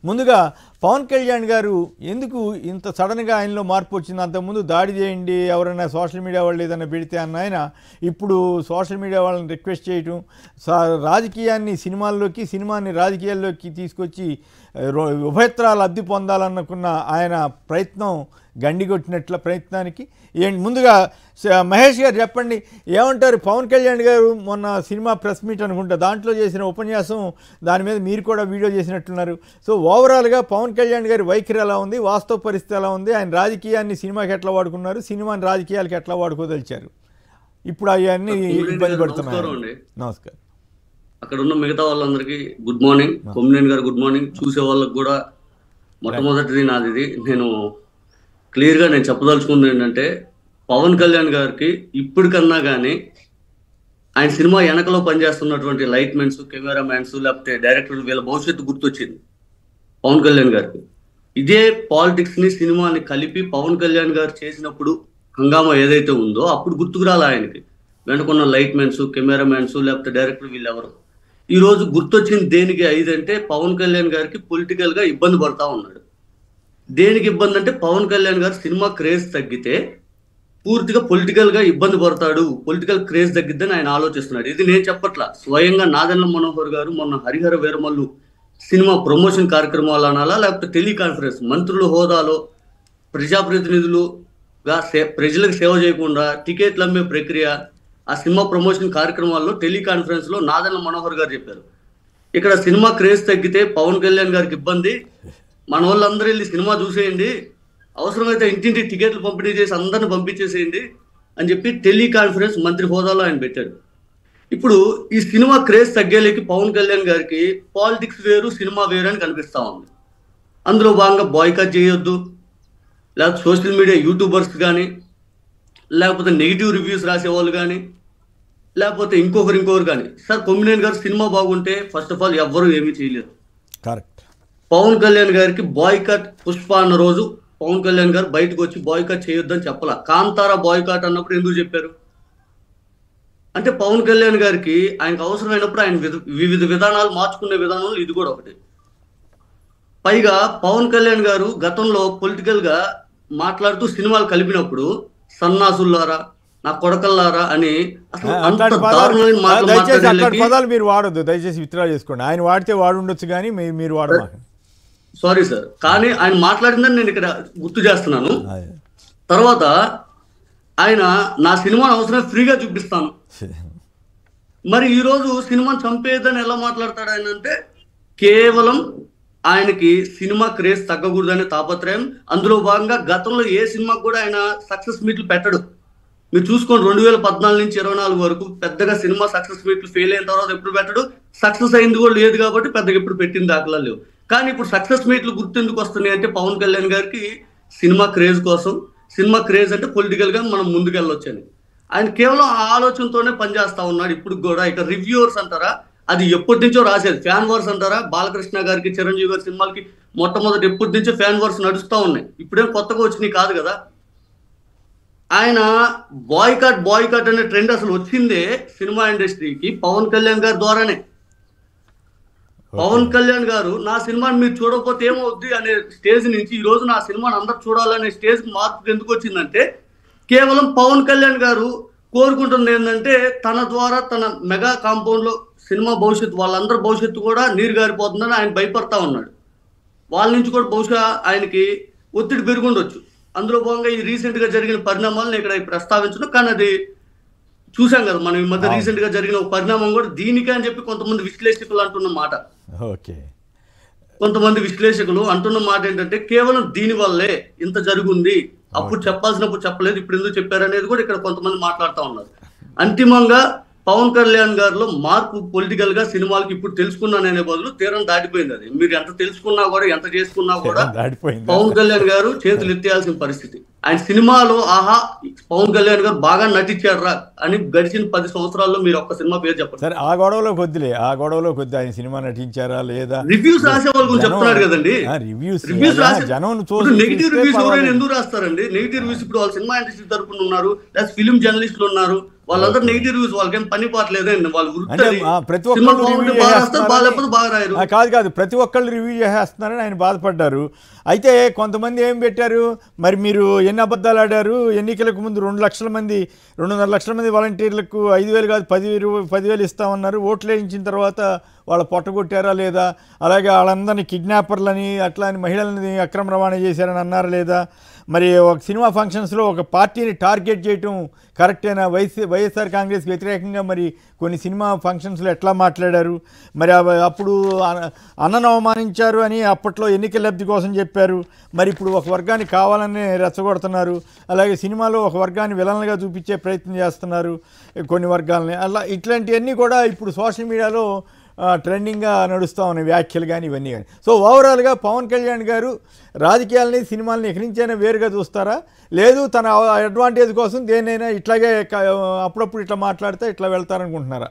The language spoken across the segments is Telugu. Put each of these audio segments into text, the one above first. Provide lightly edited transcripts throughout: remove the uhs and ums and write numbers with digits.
ముందుగా పవన్ కళ్యాణ్ గారు ఎందుకు ఇంత సడన్గా ఆయనలో మార్పు వచ్చింది? అంతకుముందు దాడి చేయండి ఎవరైనా సోషల్ మీడియా వాళ్ళు ఏదైనా పెడితే అన్న ఆయన ఇప్పుడు సోషల్ మీడియా వాళ్ళని రిక్వెస్ట్ చేయటం, రాజకీయాన్ని సినిమాల్లోకి, సినిమాని రాజకీయాల్లోకి తీసుకొచ్చి ఉభయత్రా లబ్ధి పొందాలనుకున్న ఆయన ప్రయత్నం గండిగొట్టినట్ల ప్రయత్నానికి ముందుగా మహేష్ గారు చెప్పండి, ఏమంటారు? పవన్ కళ్యాణ్ గారు మొన్న సినిమా ప్రెస్ మీట్ అనుకుంటా, దాంట్లో చేసిన ఉపన్యాసం, దాని మీద మీరు కూడా వీడియో చేసినట్టున్నారు. సో ఓవరాల్గా పవన్ కళ్యాణ్ గారి వైఖరి ఎలా ఉంది, వాస్తవ పరిస్థితి ఎలా ఉంది, ఆయన రాజకీయాన్ని సినిమాకి ఎట్లా వాడుకున్నారు, సినిమాని రాజకీయాలకి ఎట్లా వాడుకోదలిచారు, ఇప్పుడు అవన్నీ ఇబ్బంది పడుతున్నారు? నమస్కారం. అక్కడ ఉన్న మిగతా వాళ్ళందరికీ గుడ్ మార్నింగ్. కొమ్మినేని గారు గుడ్ మార్నింగ్. చూసే వాళ్ళకి కూడా మొట్టమొదటిది నాది ఇది. నేను క్లియర్గా నేను చెప్పదలుచుకుంది ఏంటంటే, పవన్ కళ్యాణ్ గారికి ఇప్పటికన్నా కానీ ఆయన సినిమా వెనకలో పనిచేస్తున్నటువంటి లైట్మెన్స్, కెమెరామ్యాన్స్, లేకపోతే డైరెక్టర్లు, వీళ్ళ భవిష్యత్తు గుర్తొచ్చింది పవన్ కళ్యాణ్ గారికి. ఇదే పాలిటిక్స్ని సినిమాని కలిపి పవన్ కళ్యాణ్ గారు చేసినప్పుడు హంగామా ఏదైతే ఉందో అప్పుడు గుర్తుకు రాలి ఆయనకి. వెనుకున్న లైట్మెన్స్, కెమెరామ్యాన్స్, లేకపోతే డైరెక్టర్ వీళ్ళెవరు. ఈరోజు గుర్తొచ్చింది దేనికి ఐదంటే, పవన్ కళ్యాణ్ గారికి పొలిటికల్గా ఇబ్బంది పడతా ఉన్నాడు. దేనికి ఇబ్బంది అంటే, పవన్ కళ్యాణ్ గారు సినిమా క్రేజ్ తగ్గితే పూర్తిగా పొలిటికల్గా ఇబ్బంది పడతాడు, పొలిటికల్ క్రేజ్ తగ్గిద్దని ఆయన ఆలోచిస్తున్నాడు. ఇది నేను చెప్పట్లా, స్వయంగా నాదెండ్ల మనోహర్ గారు మొన్న హరిహర వీరమల్లు సినిమా ప్రమోషన్ కార్యక్రమాలు అనాలా, లేకపోతే టెలికాన్ఫరెన్స్, మంత్రుల హోదాలో ప్రజాప్రతినిధులుగా ప్రజలకు సేవ చేయకుండా టికెట్లు అమ్మే ప్రక్రియ, ఆ సినిమా ప్రమోషన్ కార్యక్రమాల్లో టెలికాన్ఫరెన్స్లో నాదెండ్ల మనోహర్ గారు చెప్పారు, ఇక్కడ సినిమా క్రేజ్ తగ్గితే పవన్ కళ్యాణ్ గారికి ఇబ్బంది, మన వాళ్ళందరూ వెళ్ళి సినిమా చూసేయండి, అవసరమైతే ఇంటింటి టికెట్లు పంపిణీ చేసి అందరిని పంపించేసేయండి అని చెప్పి టెలికాన్ఫరెన్స్ మంత్రి హోదాలో ఆయన పెట్టాడు. ఇప్పుడు ఈ సినిమా క్రేజ్ తగ్గేలేకి పవన్ కళ్యాణ్ గారికి పాలిటిక్స్ వేరు, సినిమా వేరు అని కనిపిస్తూ ఉంది. అందులో భాగంగా బాయ్కాట్ చేయొద్దు, లేకపోతే సోషల్ మీడియా యూట్యూబర్స్ కానీ, లేకపోతే నెగిటివ్ రివ్యూస్ రాసేవాళ్ళు కానీ, లేకపోతే ఇంకొకరు కానీ. సార్, కొమ్మినేని గారు సినిమా బాగుంటే ఫస్ట్ ఆఫ్ ఆల్ ఎవ్వరూ ఏమీ చేయలేరు. కరెక్ట్. పవన్ కళ్యాణ్ గారికి బాయ్కాట్ పుష్ప అన్న రోజు పవన్ కళ్యాణ్ గారు బయటకు వచ్చి బాయ్కాట్ చేయొద్దని చెప్పాల. కాంతారా బాయ్కాట్ అన్నప్పుడు ఎందుకు చెప్పారు అంటే, పవన్ కళ్యాణ్ గారికి ఆయనకు అవసరమైనప్పుడు ఆయన వివిధ విధానాలు మార్చుకునే విధానంలో ఇది కూడా ఒకటి. పైగా పవన్ కళ్యాణ్ గారు గతంలో పొలిటికల్గా మాట్లాడుతూ సినిమాలు కలిపినప్పుడు సన్నాసుల్లారా, నా కొడకల్లారా అని అసలు పదాలు మీరు వాడొద్దు దయచేసి, విత్డ్రా చేసుకోండి. ఆయన వాడితే వాడుండొచ్చు కానీ మీరు వాడమా. సారీ సార్, కానీ ఆయన మాట్లాడిందని నేను ఇక్కడ గుర్తు చేస్తున్నాను. తర్వాత ఆయన నా సినిమాను అవసరం ఫ్రీగా చూపిస్తాను, మరి ఈరోజు సినిమాను చంపేదని ఎలా మాట్లాడతాడు ఆయన అంటే, కేవలం ఆయనకి సినిమా క్రేజ్ తగ్గకూడదనే తాపత్రయం. అందులో భాగంగా గతంలో ఏ సినిమాకు కూడా ఆయన సక్సెస్ మీట్లు పెట్టడు. మీరు చూసుకోండి, 2014 నుంచి 24 వరకు పెద్దగా సినిమా సక్సెస్ మీట్లు ఫెయిల్ అయిన తర్వాత ఎప్పుడు పెట్టడు, సక్సెస్ అయింది కూడా లేదు కాబట్టి పెద్దగా ఎప్పుడు పెట్టిన దాఖలా లేవు. కానీ ఇప్పుడు సక్సెస్ మీట్లు గుర్తెందుకు వస్తున్నాయి అంటే, పవన్ కళ్యాణ్ గారికి సినిమా క్రేజ్ కోసం, సినిమా క్రేజ్ అంటే పొలిటికల్గా మనం ముందుకెళ్ళొచ్చని ఆయన కేవలం ఆ ఆలోచనతోనే పనిచేస్తా ఉన్నాడు ఇప్పుడు కూడా. ఇక రివ్యూవర్స్ అంటారా, అది ఎప్పటి నుంచో రాసేది. ఫ్యాన్ వార్స్ అంటారా, బాలకృష్ణ గారికి, చిరంజీవి గారి సినిమాలకి మొట్టమొదటి ఎప్పటి నుంచో ఫ్యాన్ వార్స్ నడుస్తూ ఉన్నాయి, ఇప్పుడేం కొత్తగా వచ్చినాయి కాదు కదా. ఆయన బాయ్కాట్ అనే ట్రెండ్ అసలు వచ్చిందే సినిమా ఇండస్ట్రీకి పవన్ కళ్యాణ్ గారి ద్వారానే. పవన్ కళ్యాణ్ గారు నా సినిమాని మీరు చూడకపోతే ఏమవుద్ది అనే స్టేజ్ నుంచి ఈ రోజు నా సినిమాని అందరు చూడాలనే స్టేజ్ మార్పు ఎందుకు వచ్చిందంటే, కేవలం పవన్ కళ్యాణ్ గారు కోరుకుంటుంది ఏంటంటే, తన ద్వారా తన మెగా కాంపౌండ్ లో సినిమా భవిష్యత్తు, వాళ్ళందరి భవిష్యత్తు కూడా నీరు గారిపోతుందని ఆయన భయపడతా ఉన్నాడు. వాళ్ళ నుంచి కూడా బహుశా ఆయనకి ఒత్తిడి పెరుగుండొచ్చు. అందులో భాగంగా ఈ రీసెంట్ గా జరిగిన పరిణామాలను ఇక్కడ ప్రస్తావించడం, కానీ అది చూసాం కదా మనం ఈ మధ్య రీసెంట్ గా జరిగిన ఒక పరిణామం కూడా దీనికే అని చెప్పి కొంతమంది విశ్లేషకులు అంటున్న మాట. కొంతమంది విశ్లేషకులు అంటున్న మాట ఏంటంటే, కేవలం దీని వల్లే ఇంత జరుగుంది, అప్పుడు చెప్పాల్సినప్పుడు చెప్పలేదు, ఇప్పుడు ఎందుకు చెప్పారనేది కూడా ఇక్కడ కొంతమంది మాట్లాడుతూ ఉన్నారు. అంతిమంగా పవన్ కళ్యాణ్ గారిలో మార్పు పొలిటికల్ గా సినిమాలకి ఇప్పుడు తెలుసుకున్నాననే బదులు తీరం దాటిపోయింది. అది మీరు ఎంత తెలుసుకున్నా కూడా, ఎంత చేసుకున్నా కూడా పవన్ కళ్యాణ్ గారు చేతులు ఎత్తేయాల్సిన పరిస్థితి. ఆయన సినిమాలో ఆహా పవన్ కళ్యాణ్ గారు బాగా నటించారా అని గడిచిన 10 సంవత్సరాల్లో మీరు ఒక్క సినిమా పేరు చెప్పండి. సరే, ఆ గొడవలో కొద్దిలే, ఆ గొడవలో కొద్ది ఆయన సినిమా నటించారా లేదా, రివ్యూస్ రాసే వాళ్ళ గురించి చెప్తున్నాడు కదండి. రివ్యూస్ రాసే నెగిటివ్ రివ్యూస్ ఎవరైనా ఎందుకు రాస్తారండి? నెగిటివ్ రివ్యూస్ ఇప్పుడు వాళ్ళ సినిమా ఇండస్ట్రీ తరపున ఉన్నారు, లేదా ఫిలిం జర్నలిస్టులు ఉన్నారు, వాళ్ళందరూ నెగిటివ్ రివ్యూస్, వాళ్ళకేం పని పాటలేదండి, వాళ్ళు అంటే వృత్తి ప్రతి సినిమా ఒక్కళ్ళు బాగుంటే రివ్యూ బాగా రాస్తారు, బాగాలేకపోతే బాగా రాయరు. కాదు ప్రతి ఒక్కళ్ళు రివ్యూ చేసేస్తున్నారని ఆయన బాధపడ్డారు. అయితే కొంతమంది ఏం పెట్టారు, మరి మీరు ఎన్ని అబద్ధాలు ఆడారు, ఎన్నికలకు ముందు 2.5 లక్షల మంది వాలంటీర్లకు 5,000 కాదు 10,000 ఇస్తామన్నారు, ఓట్లు వేయించిన తర్వాత వాళ్ళ పొట్టగొట్టారా లేదా, అలాగే వాళ్ళందరినీ కిడ్నాపర్లని అట్లా అని మహిళలని అక్రమ రవాణా చేశారని అన్నారా లేదా, మరి ఒక సినిమా ఫంక్షన్స్లో ఒక పార్టీని టార్గెట్ చేయటం కరెక్టేనా, వైఎస్ఆర్ కాంగ్రెస్కి వ్యతిరేకంగా మరి కొన్ని సినిమా ఫంక్షన్స్లో ఎట్లా మాట్లాడారు, మరి అప్పుడు అన్నను అవమానించారు అని అప్పట్లో ఎన్నికల లబ్ధి కోసం చెప్పారు, మరి ఇప్పుడు ఒక వర్గాన్ని కావాలని రెచ్చగొడుతున్నారు, అలాగే సినిమాలో ఒక వర్గాన్ని విలన్లుగా చూపించే ప్రయత్నం చేస్తున్నారు కొన్ని వర్గాలని, అలా ఇట్లాంటివన్నీ కూడా ఇప్పుడు సోషల్ మీడియాలో ట్రెండింగ్గా నడుస్తూ ఉన్నాయి వ్యాఖ్యలు కానీ ఇవన్నీ కానీ. సో ఓవరాల్గా పవన్ కళ్యాణ్ గారు రాజకీయాలని సినిమాలని ఎక్కడి నుంచైనా వేరుగా చూస్తారా, లేదు తన అడ్వాంటేజ్ కోసం దేన్నైనా ఇట్లాగే అప్పుడప్పుడు ఇట్లా మాట్లాడితే ఇట్లా వెళ్తారనుకుంటున్నారా?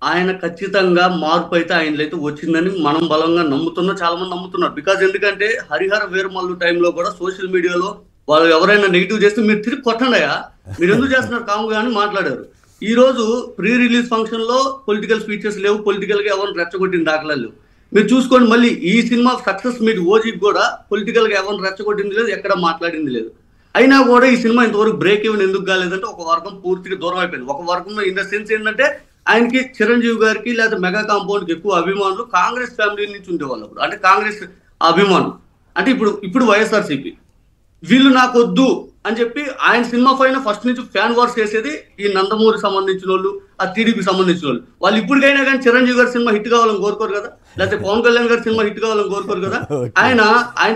ఆయన ఖచ్చితంగా మార్పు అయితే ఆయనలో అయితే వచ్చిందని మనం బలంగా నమ్ముతున్నాం, చాలా మంది నమ్ముతున్నారు. బికాజ్ ఎందుకంటే హరిహర వీరమల్లు టైంలో కూడా సోషల్ మీడియాలో వాళ్ళు ఎవరైనా నెగిటివ్ చేస్తే మీరు తిరిగి కొట్టండియా, మీరు ఎందుకు చేస్తున్నారు కాముగా అని మాట్లాడారు. ఈ రోజు ప్రీ రిలీజ్ ఫంక్షన్ లో పొలిటికల్ స్పీచెస్ లేవు, పొలిటికల్ గా ఎవరిని రెచ్చగొట్టిన దాఖలాలు లేవు. మీరు చూసుకోండి, మళ్ళీ ఈ సినిమా సక్సెస్ మీట్ ఓజీకి కూడా పొలిటికల్ గా ఎవరిని రెచ్చగొట్టింది లేదు, ఎక్కడ మాట్లాడింది లేదు. అయినా కూడా ఈ సినిమా ఇంతవరకు బ్రేక్ ఈవెన్ ఎందుకు కాలేదంటే ఒక వర్గం పూర్తిగా దూరం అయిపోయింది. ఒక వర్గంలో ఇన్ ద సెన్స్ ఏంటంటే ఆయనకి చిరంజీవి గారికి లేదా మెగా కాంపౌండ్ కి ఎక్కువ అభిమానులు కాంగ్రెస్ ఫ్యామిలీ నుంచి ఉండేవాళ్ళు, అంటే కాంగ్రెస్ అభిమానులు, అంటే ఇప్పుడు వైఎస్ఆర్సీపీ వీళ్ళు నాకు వద్దు అని చెప్పి ఆయన సినిమా పైన ఫస్ట్ నుంచి ఫ్యాన్ వార్స్ చేసేది ఈ నందమూరి సంబంధించిన వాళ్ళు, ఆ టీడీపీ సంబంధించిన వాళ్ళు. వాళ్ళు ఇప్పటికైనా కానీ చిరంజీవి గారి సినిమా హిట్ కావాలని కోరుకోరు కదా, లేకపోతే పవన్ కళ్యాణ్ గారి సినిమా హిట్ కావాలని కోరుకోరు కదా. ఆయన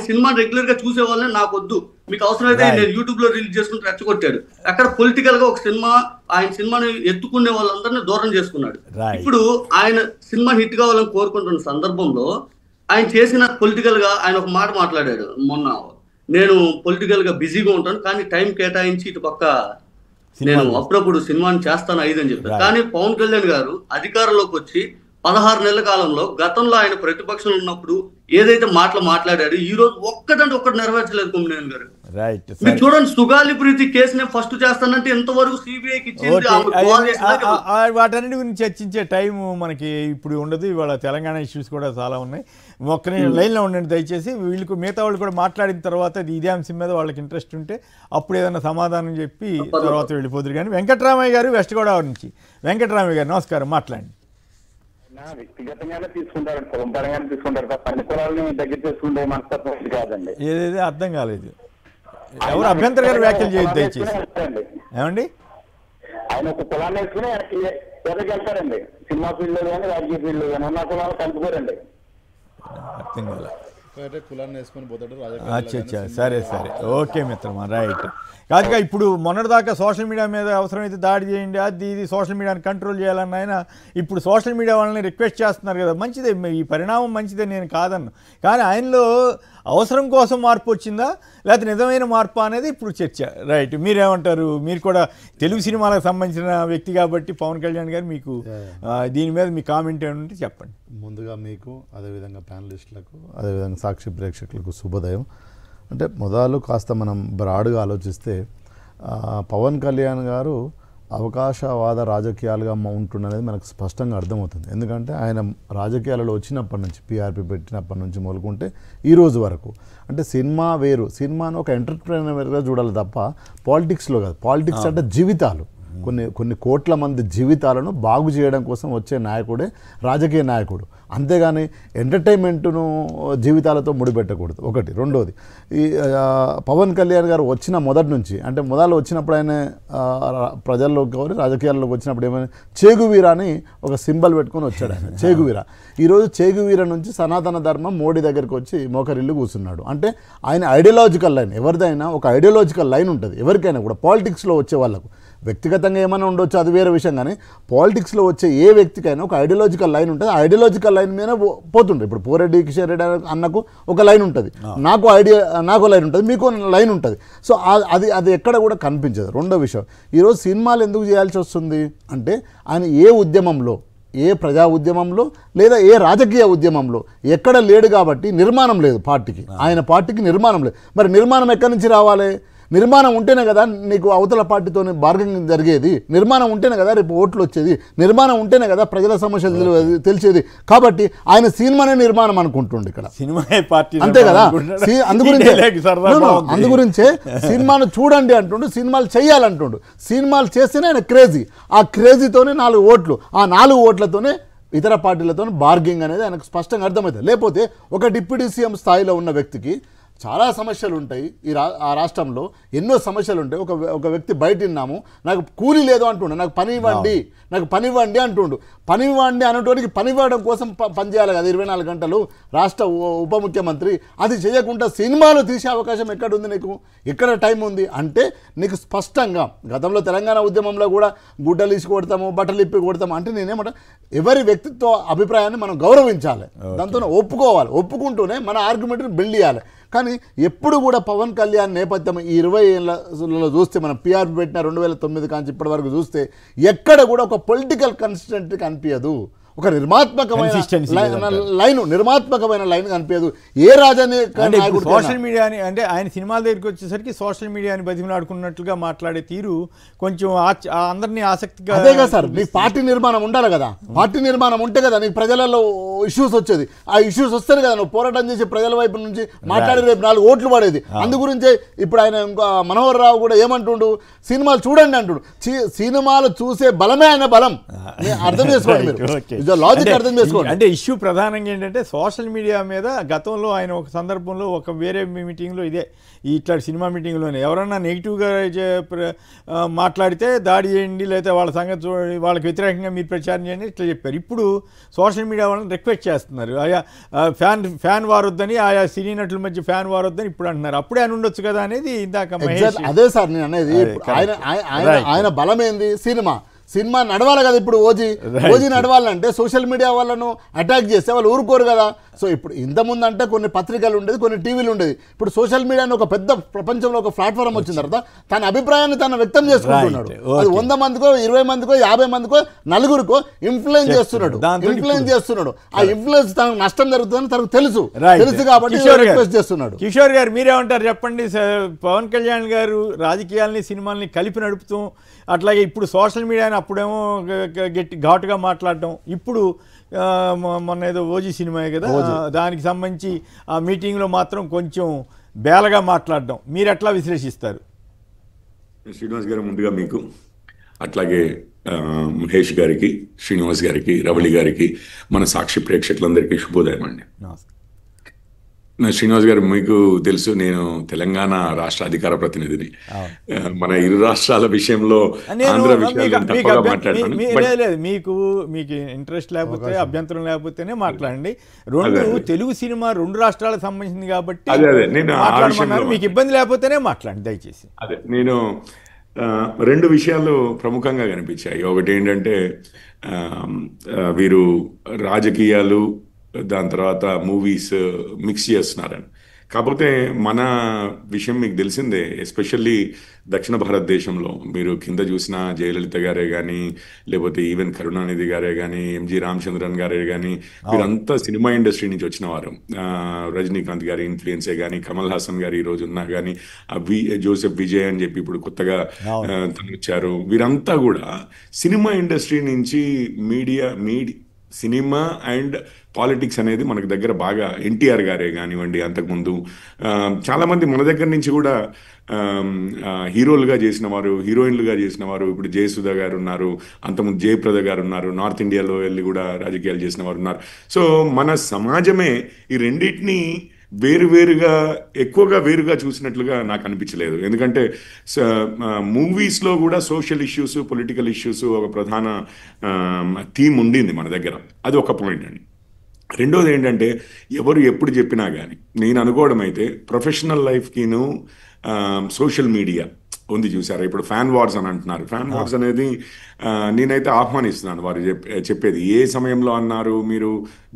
సినిమా రెగ్యులర్ గా చూసే వాళ్ళని నాకు వద్దు, మీకు అవసరమైతే నేను యూట్యూబ్ లో రిలీజ్ చేసుకుని రెచ్చగొట్టాడు. అక్కడ పొలిటికల్ గా ఒక సినిమా ఆయన సినిమాని ఎత్తుకునే వాళ్ళందరినీ దూరం చేసుకున్నాడు. ఇప్పుడు ఆయన సినిమా హిట్ కావాలని కోరుకుంటున్న సందర్భంలో ఆయన చేసిన పొలిటికల్ గా ఆయన ఒక మాట మాట్లాడాడు మొన్న, నేను పొలిటికల్ గా బిజీగా ఉంటాను కానీ టైం కేటాయించి ఇటు పక్క నేను అప్పుడప్పుడు సినిమాని చేస్తాను 5 అని చెప్పారు. కానీ పవన్ కళ్యాణ్ గారు అధికారంలోకి వచ్చి 16 నెలల కాలంలో గతంలో ఆయన ప్రతిపక్షంలో ఉన్నప్పుడు ఏదైతే మాట్లాడాడు ఈ రోజు ఒక్కటంటే ఒక్కటి నెరవేర్చలేదు కొమ్మినేని గారు. మీరు చూడండి, సుగాలి ప్రీతి కేసునే ఫస్ట్ చేస్తానంటే ఎంతవరకు సిబిఐకి ఇచ్చింది. వాటన్నిటి గురించి చర్చించే టైం మనకి ఇప్పుడు ఉండదు. ఇవాళ తెలంగాణ ఇష్యూస్ కూడా చాలా ఉన్నాయి. ఒక్కనే లైన్లో ఉండండి దయచేసి. వీళ్ళకు మిగతా వాళ్ళు కూడా మాట్లాడిన తర్వాత ఇదే అంశం మీద వాళ్ళకి ఇంట్రెస్ట్ ఉంటే అప్పుడు ఏదైనా సమాధానం చెప్పి తర్వాత వెళ్ళిపోదురు. కానీ వెంకటరామయ్య గారు వెస్ట్ గోదావరి నుంచి. వెంకటరామయ్య గారు నమస్కారం, మాట్లాడండి. వ్యక్తిగతంగానే తీసుకుంటారు, కులం పరంగానే తీసుకుంటారు, అన్ని కులాలని దగ్గర చేసుకుంటే మనస్తత్వం కాదండి. ఏదైతే అర్థం కాలేదు, ఎవరు అభ్యంతరకర వ్యాఖ్యలు చేయొద్దు దయచేసి. ఏమండి, ఆయన ఒక కులాన్ని వేసుకుని ఎదగెళ్తారండి. సినిమా ఫీల్డ్ లో కానీ రాజకీయ ఫీల్డ్ లో కానీ ఉన్న కులాలు కలుపుకోరండి. అర్థం కాలే. కులాన్ని వేసుకొని పోతాడు. అచ్చా, సరే ఓకే మిత్రమా, రైట్. కాదుగా ఇప్పుడు మొన్నటిదాకా సోషల్ మీడియా మీద అవసరమైతే దాడి చేయండి, అది ఇది సోషల్ మీడియాని కంట్రోల్ చేయాలన్న ఆయన ఇప్పుడు సోషల్ మీడియా వాళ్ళని రిక్వెస్ట్ చేస్తున్నారు కదా. మంచిదే, ఈ పరిణామం మంచిదే, నేను కాదన్ను. కానీ ఆయనలో అవసరం కోసం మార్పు వచ్చిందా లేకపోతే నిజమైన మార్పు అనేది ఇప్పుడు చర్చ. రైట్, మీరేమంటారు? మీరు కూడా తెలుగు సినిమాలకు సంబంధించిన వ్యక్తి కాబట్టి పవన్ కళ్యాణ్ గారు, మీకు దీని మీద మీ కామెంట్ ఏమంటే చెప్పండి. ముందుగా మీకు, అదేవిధంగా ప్యానలిస్టులకు, అదేవిధంగా సాక్షి ప్రేక్షకులకు శుభోదయం. అంటే మొదలు కాస్త మనం బ్రాడ్గా ఆలోచిస్తే పవన్ కళ్యాణ్ గారు అవకాశవాద రాజకీయాలుగా ఉంటుండనేది మనకు స్పష్టంగా అర్థమవుతుంది. ఎందుకంటే ఆయన రాజకీయాలలో వచ్చినప్పటి నుంచి, పీఆర్పీ పెట్టినప్పటి నుంచి మొదలుకుంటే ఈ రోజు వరకు, అంటే సినిమా వేరు, సినిమాను ఒక ఎంటర్ప్రైనర్గా చూడాలి తప్ప పాలిటిక్స్లో కాదు. పాలిటిక్స్ అంటే జీవితాలు, కొన్ని కోట్ల మంది జీవితాలను బాగు చేయడం కోసం వచ్చే నాయకుడే రాజకీయ నాయకుడు. అంతేగాని ఎంటర్టైన్మెంట్ను జీవితాలతో ముడిపెట్టకూడదు. ఒకటి. రెండోది, ఈ పవన్ కళ్యాణ్ గారు వచ్చిన మొదటి నుంచి, అంటే మొదలు వచ్చినప్పుడు ఆయన ప్రజల్లోకి రాజకీయాల్లోకి వచ్చినప్పుడు ఏమైనా చేగువీర అని ఒక సింబల్ పెట్టుకొని వచ్చాడు ఆయన, చేగువీర. ఈరోజు చేగువీర నుంచి సనాతన ధర్మం మోడీ దగ్గరికి వచ్చి మోకరిల్లు కూర్చున్నాడు. అంటే ఆయన ఐడియాలజికల్ లైన్, ఎవరిదైనా ఒక ఐడియాలజికల్ లైన్ ఉంటుంది ఎవరికైనా కూడా. పాలిటిక్స్లో వచ్చే వాళ్ళకు వ్యక్తిగతంగా ఏమైనా ఉండొచ్చు, అది వేరే విషయం. కానీ పాలిటిక్స్లో వచ్చే ఏ వ్యక్తికైనా ఒక ఐడియాలజికల్ లైన్ ఉంటుంది. ఆ ఐడియాలజికల్ లైన్ మీద పోతుండే. ఇప్పుడు పోరెడ్డి కిషన్ రెడ్డి అన్నకు ఒక లైన్ ఉంటుంది, నాకు లైన్ ఉంటుంది, మీకు లైన్ ఉంటుంది. సో అది ఎక్కడ కూడా కనిపించదు. రెండో విషయం, ఈరోజు సినిమాలు ఎందుకు చేయాల్సి వస్తుంది అంటే ఆయన ఏ ఉద్యమంలో, ఏ ప్రజా ఉద్యమంలో లేదా ఏ రాజకీయ ఉద్యమంలో ఎక్కడ లేడు కాబట్టి నిర్మాణం లేదు పార్టీకి. ఆయన పార్టీకి నిర్మాణం లేదు. మరి నిర్మాణం ఎక్కడి నుంచి రావాలి? నిర్మాణం ఉంటేనే కదా నీకు అవతల పార్టీతో బార్గెనింగ్ జరిగేది, నిర్మాణం ఉంటేనే కదా రేపు ఓట్లు వచ్చేది, నిర్మాణం ఉంటేనే కదా ప్రజల సమస్యలు తెలిసేది. కాబట్టి ఆయన సినిమానే నిర్మాణం అనుకుంటుండే ఇక్కడ, సినిమా పార్టీ అంతే కదా. అందుగురించే సినిమాను చూడండి అంటుండు, సినిమాలు చెయ్యాలంటుండు. సినిమాలు చేస్తేనే ఆయన క్రేజీ, ఆ క్రేజీతోనే 4 ఓట్లు, ఆ 4 ఓట్లతోనే ఇతర పార్టీలతో బార్గింగ్ అనేది ఆయనకు స్పష్టంగా అర్థమవుతుంది. లేకపోతే ఒక డిప్యూటీ సీఎం స్థాయిలో ఉన్న వ్యక్తికి చాలా సమస్యలు ఉంటాయి, ఆ రాష్ట్రంలో ఎన్నో సమస్యలు ఉంటాయి. ఒక వ్యక్తి బయట విన్నాము, నాకు కూలీ లేదు అంటుండు, నాకు పని ఇవ్వండి అంటుండు. పని ఇవ్వండి అనడానికి పని ఇవ్వడం కోసం పనిచేయాలి కదా 24 గంటలు రాష్ట్ర ఉప ముఖ్యమంత్రి. అది చేయకుండా సినిమాలు తీసే అవకాశం ఎక్కడుంది నీకు, ఎక్కడ టైం ఉంది అంటే నీకు స్పష్టంగా గతంలో తెలంగాణ ఉద్యమంలో కూడా గుడ్డలు ఇసి కొడతాము, బట్టలు ఇప్పి కొడతాము అంటే నేనేమంటా ఎవరి వ్యక్తిత్వ అభిప్రాయాన్ని మనం గౌరవించాలి, దాంతో ఒప్పుకోవాలి, ఒప్పుకుంటూనే మన ఆర్గ్యుమెంట్ని బిల్డ్ చేయాలి. కానీ ఎప్పుడు కూడా పవన్ కళ్యాణ్ నేపథ్యం ఈ 20 ఏళ్ళలో చూస్తే మనం పిఆర్పి పెట్టిన 2009 కాంచి ఇప్పటి వరకు చూస్తే ఎక్కడ కూడా ఒక పొలిటికల్ కన్సిస్టెంట్ కనిపించదు, ఒక నిర్మాత్మకమైన లైన్ కనిపించదు. ఏ రాజకీయ సోషల్ మీడియాని అంటే ఆయన సినిమాల దగ్గరికి వచ్చేసరికి సోషల్ మీడియాని బతిమలాడుకున్నట్లుగా మాట్లాడే తీరు కొంచెం అందరినీ ఆసక్తిగా. అదేగా సార్, నీకు పార్టీ నిర్మాణం ఉండాలి కదా, పార్టీ నిర్మాణం ఉంటే కదా నీకు ప్రజలలో ఇష్యూస్ వచ్చేది. ఆ ఇష్యూస్ వస్తేనే కదా నువ్వు పోరాటం చేసి ప్రజల వైపు నుంచి మాట్లాడి రేపు 4 ఓట్లు పడేది. అందుగురించే ఇప్పుడు ఆయన మనోహర్ రావు కూడా ఏమంటుండు, సినిమాలు చూడండి అంటుండు. సినిమాలు చూసే బలమే ఆయన బలం, అర్థం చేసుకోండి. అంటే ఇష్యూ ప్రధానంగా ఏంటంటే సోషల్ మీడియా మీద గతంలో ఆయన ఒక సందర్భంలో ఒక వేరే మీటింగ్లో ఇదే ఇట్లా సినిమా మీటింగ్లోనే ఎవరన్నా నెగిటివ్గా మాట్లాడితే దాడి చేయండి, లేకపోతే వాళ్ళ సంగతి చూడండి, వాళ్ళకి వ్యతిరేకంగా మీరు ప్రచారం చేయండి ఇట్లా చెప్పారు. ఇప్పుడు సోషల్ మీడియా వాళ్ళని రిక్వెస్ట్ చేస్తున్నారు, ఆయా ఫ్యాన్ వార్ వద్దని, ఆయా సినీ నటుల మధ్య ఫ్యాన్ వార్ వద్దని ఇప్పుడు అంటున్నారు. అప్పుడే అని ఉండొచ్చు కదా అనేది ఇందాక అదే సార్ నేను అనేది. ఆయన బలం ఏంది, సినిమా నడవాలి కదా. ఇప్పుడు ఓజీ నడవాలంటే సోషల్ మీడియా వాళ్ళను అటాక్ చేస్తే వాళ్ళు ఊరుకోరు కదా. సో ఇప్పుడు ఇంతకుముందు అంటే కొన్ని పత్రికలు ఉండేది, కొన్ని టీవీలు ఉండేది. ఇప్పుడు సోషల్ మీడియాని ఒక పెద్ద ప్రపంచంలో ఒక ప్లాట్ఫామ్ వచ్చిన తర్వాత తన అభిప్రాయాన్ని తను వ్యక్తం చేసుకుంటున్నాడు. అది 100 మందికో 20 మందికో 50 మందికో 4గురికో ఇన్ఫ్లుయెన్స్ చేస్తున్నాడు. ఆ ఇన్ఫ్లుయెన్స్ తనకు నష్టం జరుగుతుందని తనకు తెలుసు కాబట్టి రిక్వెస్ట్ చేస్తున్నాడు. కిషోర్ గారు మీరేమంటారు చెప్పండి. పవన్ కళ్యాణ్ గారు రాజకీయాల్ని సినిమాల్ని కలిపి నడుపుతూ, అట్లాగే ఇప్పుడు సోషల్ మీడియాని అప్పుడేమో ఘాటుగా మాట్లాడటం, ఇప్పుడు మొన్న ఏదో ఓజీ సినిమాయే కదా దానికి సంబంధించి ఆ మీటింగ్లో మాత్రం కొంచెం బేలగా మాట్లాడడం, మీరు ఎట్లా విశ్లేషిస్తారు? శ్రీనివాస్ గారు ముందుగా మీకు, అట్లాగే మహేష్ గారికి, శ్రీనివాస్ గారికి, రవళి గారికి, మన సాక్షి ప్రేక్షకులందరికీ శుభోదయం అండి. శ్రీనివాస్ గారు మీకు తెలుసు నేను తెలంగాణ రాష్ట్ర అధికార ప్రతినిధిని. మన ఇరు రాష్ట్రాల విషయంలో మీకు ఇంట్రెస్ట్ లేకపోతే అభ్యంతరం లేకపోతేనే మాట్లాడండి. తెలుగు సినిమా 2 రాష్ట్రాలకు సంబంధించింది కాబట్టి మీకు ఇబ్బంది లేకపోతేనే మాట్లాడండి దయచేసి. అదే నేను 2 విషయాలు ప్రముఖంగా కనిపించాయి. ఒకటి ఏంటంటే వీరు రాజకీయాలు దాని తర్వాత మూవీస్ మిక్స్ చేస్తున్నారని. కాకపోతే మన విషయం మీకు తెలిసిందే, ఎస్పెషల్లీ దక్షిణ భారతదేశంలో మీరు కింద చూసిన జయలలిత గారే కానీ, లేకపోతే ఈవెన్ కరుణానిధి గారే కానీ, ఎంజి రామచంద్రన్ గారే కానీ, వీరంతా సినిమా ఇండస్ట్రీ నుంచి వచ్చిన వారు. రజనీకాంత్ గారి ఇన్ఫ్లుయెన్సే కానీ, కమల్ హాసన్ గారు ఈరోజు ఉన్నా కానీ, జోసెఫ్ విజయ్ అని చెప్పి ఇప్పుడు కొత్తగా తను వచ్చారు. వీరంతా కూడా సినిమా ఇండస్ట్రీ నుంచి సినిమా అండ్ పాలిటిక్స్ అనేది మనకు దగ్గర బాగా ఎన్టీఆర్ గారే కానివ్వండి, అంతకుముందు చాలామంది మన దగ్గర నుంచి కూడా హీరోలుగా చేసిన వారు, హీరోయిన్లుగా చేసిన వారు. ఇప్పుడు జయసుధ గారు ఉన్నారు, అంతకుముందు జయప్రద గారు ఉన్నారు, నార్త్ ఇండియాలో వెళ్ళి కూడా రాజకీయాలు చేసిన వారు ఉన్నారు. సో మన సమాజమే ఈ రెండింటినీ ఎక్కువగా వేరుగా చూసినట్లుగా నాకు అనిపించలేదు. ఎందుకంటే మూవీస్లో కూడా సోషల్ ఇష్యూస్, పొలిటికల్ ఇష్యూస్ ఒక ప్రధాన థీమ్ ఉండింది మన దగ్గర. అది ఒక పాయింట్ అండి. రెండోది ఏంటంటే ఎవరు ఎప్పుడు చెప్పినా కానీ నేను అనుకోవడం అయితే ప్రొఫెషనల్ లైఫ్కిను సోషల్ మీడియా ఉంది చూసారా. ఇప్పుడు ఫ్యాన్ వార్స్ అని అంటున్నారు. ఫ్యాన్ వార్స్ అనేది నేనైతే ఆహ్వానిస్తున్నాను. వారు చెప్పేది ఏ సమయంలో అన్నారు, మీరు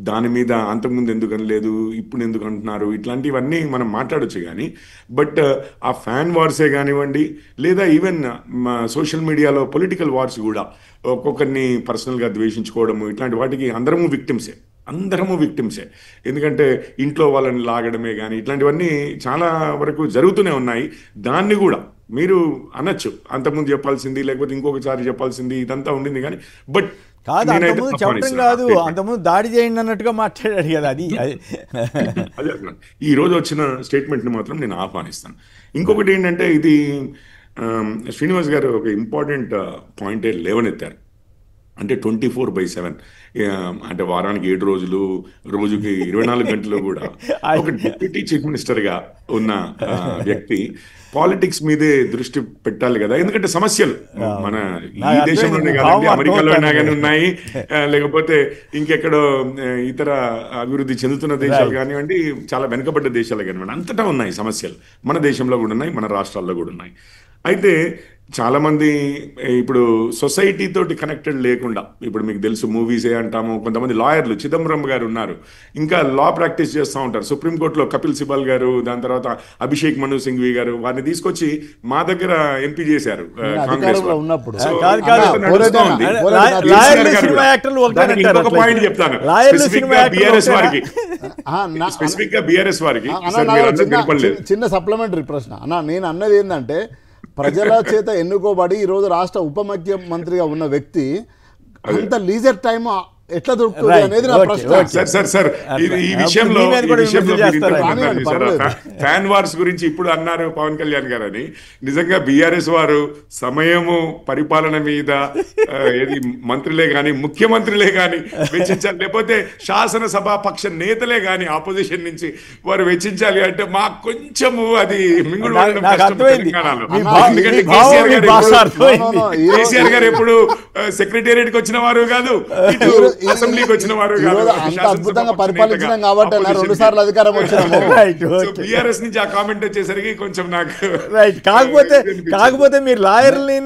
దాని మీద అంతకుముందు ఎందుకు అనలేదు, ఇప్పుడు ఎందుకు అంటున్నారు, ఇట్లాంటివన్నీ మనం మాట్లాడొచ్చు. కానీ బట్ ఆ ఫ్యాన్ వార్సే కానివ్వండి, లేదా ఈవెన్ సోషల్ మీడియాలో పొలిటికల్ వార్స్ కూడా ఒక్కొక్కరిని పర్సనల్గా ద్వేషించుకోవడము, ఇట్లాంటి వాటికి అందరము విక్టిమ్సే. అందరము విక్టిమ్సే. ఎందుకంటే ఇంట్లో వాళ్ళని లాగడమే కానీ ఇట్లాంటివన్నీ చాలా వరకు జరుగుతూనే ఉన్నాయి. దాన్ని కూడా మీరు అనొచ్చు అంతకుముందు చెప్పాల్సింది, లేకపోతే ఇంకొకసారి చెప్పాల్సింది, ఇదంతా ఉండింది. కానీ బట్ కాదు, అంతకుముందు చెప్పడం కాదు, అంతకుముదు దాడి చేయండి అన్నట్టుగా మాట్లాడాడు కదా. అది అదే ఈ రోజు వచ్చిన స్టేట్మెంట్ని మాత్రం నేను ఆహ్వానిస్తాను. ఇంకొకటి ఏంటంటే, ఇది శ్రీనివాస్ గారు ఒక ఇంపార్టెంట్ పాయింటే లేవనెత్తారు. అంటే 24/7, అంటే వారానికి 7 రోజులు, రోజుకి 24 గంటలు కూడా ఒక డిప్యూటీ చీఫ్ మినిస్టర్గా ఉన్న వ్యక్తి పాలిటిక్స్ మీదే దృష్టి పెట్టాలి కదా. ఎందుకంటే సమస్యలు మన ఈ దేశంలోనే కాదండి, అమెరికాలో కానీ ఉన్నాయి, లేకపోతే ఇంకెక్కడో ఇతర అభివృద్ధి చెందుతున్న దేశాలు కానివ్వండి, చాలా వెనుకబడ్డ దేశాలు కానివ్వండి, అంతటా ఉన్నాయి సమస్యలు. మన దేశంలో కూడా ఉన్నాయి, మన రాష్ట్రాల్లో కూడా ఉన్నాయి. అయితే చాలామంది ఇప్పుడు సొసైటీ తోటి కనెక్టెడ్ లేకుండా, ఇప్పుడు మీకు తెలుసు మూవీసే అంటాము, కొంతమంది లాయర్లు, చిదంబరం గారు ఉన్నారు, ఇంకా లా ప్రాక్టీస్ చేస్తూ ఉంటారు. సుప్రీంకోర్టులో కపిల్ సిబల్ గారు, దాని తర్వాత అభిషేక్ మను సింఘ్వి గారు, వారిని తీసుకొచ్చి మా దగ్గర ఎంపీ చేశారు కాంగ్రెస్. ఇంకొక పాయింట్ చెప్తాను స్పెసిఫిక్ గా బీఆర్ఎస్ వారికి. చిన్న సప్లిమెంటరీ ప్రశ్న అన్న, నేను అన్నది ఏంటంటే, ప్రజల చేత ఎన్నుకోబడి ఈరోజు రాష్ట్ర ఉప ముఖ్యమంత్రిగా ఉన్న వ్యక్తి అంత లీజర్ టైం ఎట్లా దొరుకుతుంది అనేది నా ప్రశ్న. సార్ ఈ విషయంలో ఫ్యాన్ వార్స్ గురించి ఇప్పుడు అన్నారు పవన్ కళ్యాణ్ గారు అని. నిజంగా బీఆర్ఎస్ వారు సమయము, పరిపాలన మీద ఏది మంత్రులే కానీ, ముఖ్యమంత్రులే కానీ వెచ్చించాలి, లేకపోతే శాసనసభా పక్ష నేతలే కానీ ఆపోజిషన్ నుంచి వారు వెచ్చించాలి అంటే మాకు కొంచెము అది మింగుడు తెలంగాణలో. ఎందుకంటే కేసీఆర్ గారు ఎప్పుడు సెక్రటేరియట్ కి వచ్చిన వారు కాదు, అసెంబ్లీకి వచ్చిన వారు కాదు. అద్భుతంగా పరిపాలించడం కాబట్టి 2 సార్లు అధికారం వచ్చినాము. బీఆర్ఎస్ నుంచి ఆ కామెంట్ వచ్చేసరికి కొంచెం నాకు రైట్. కాకపోతే మీరు లాయర్ని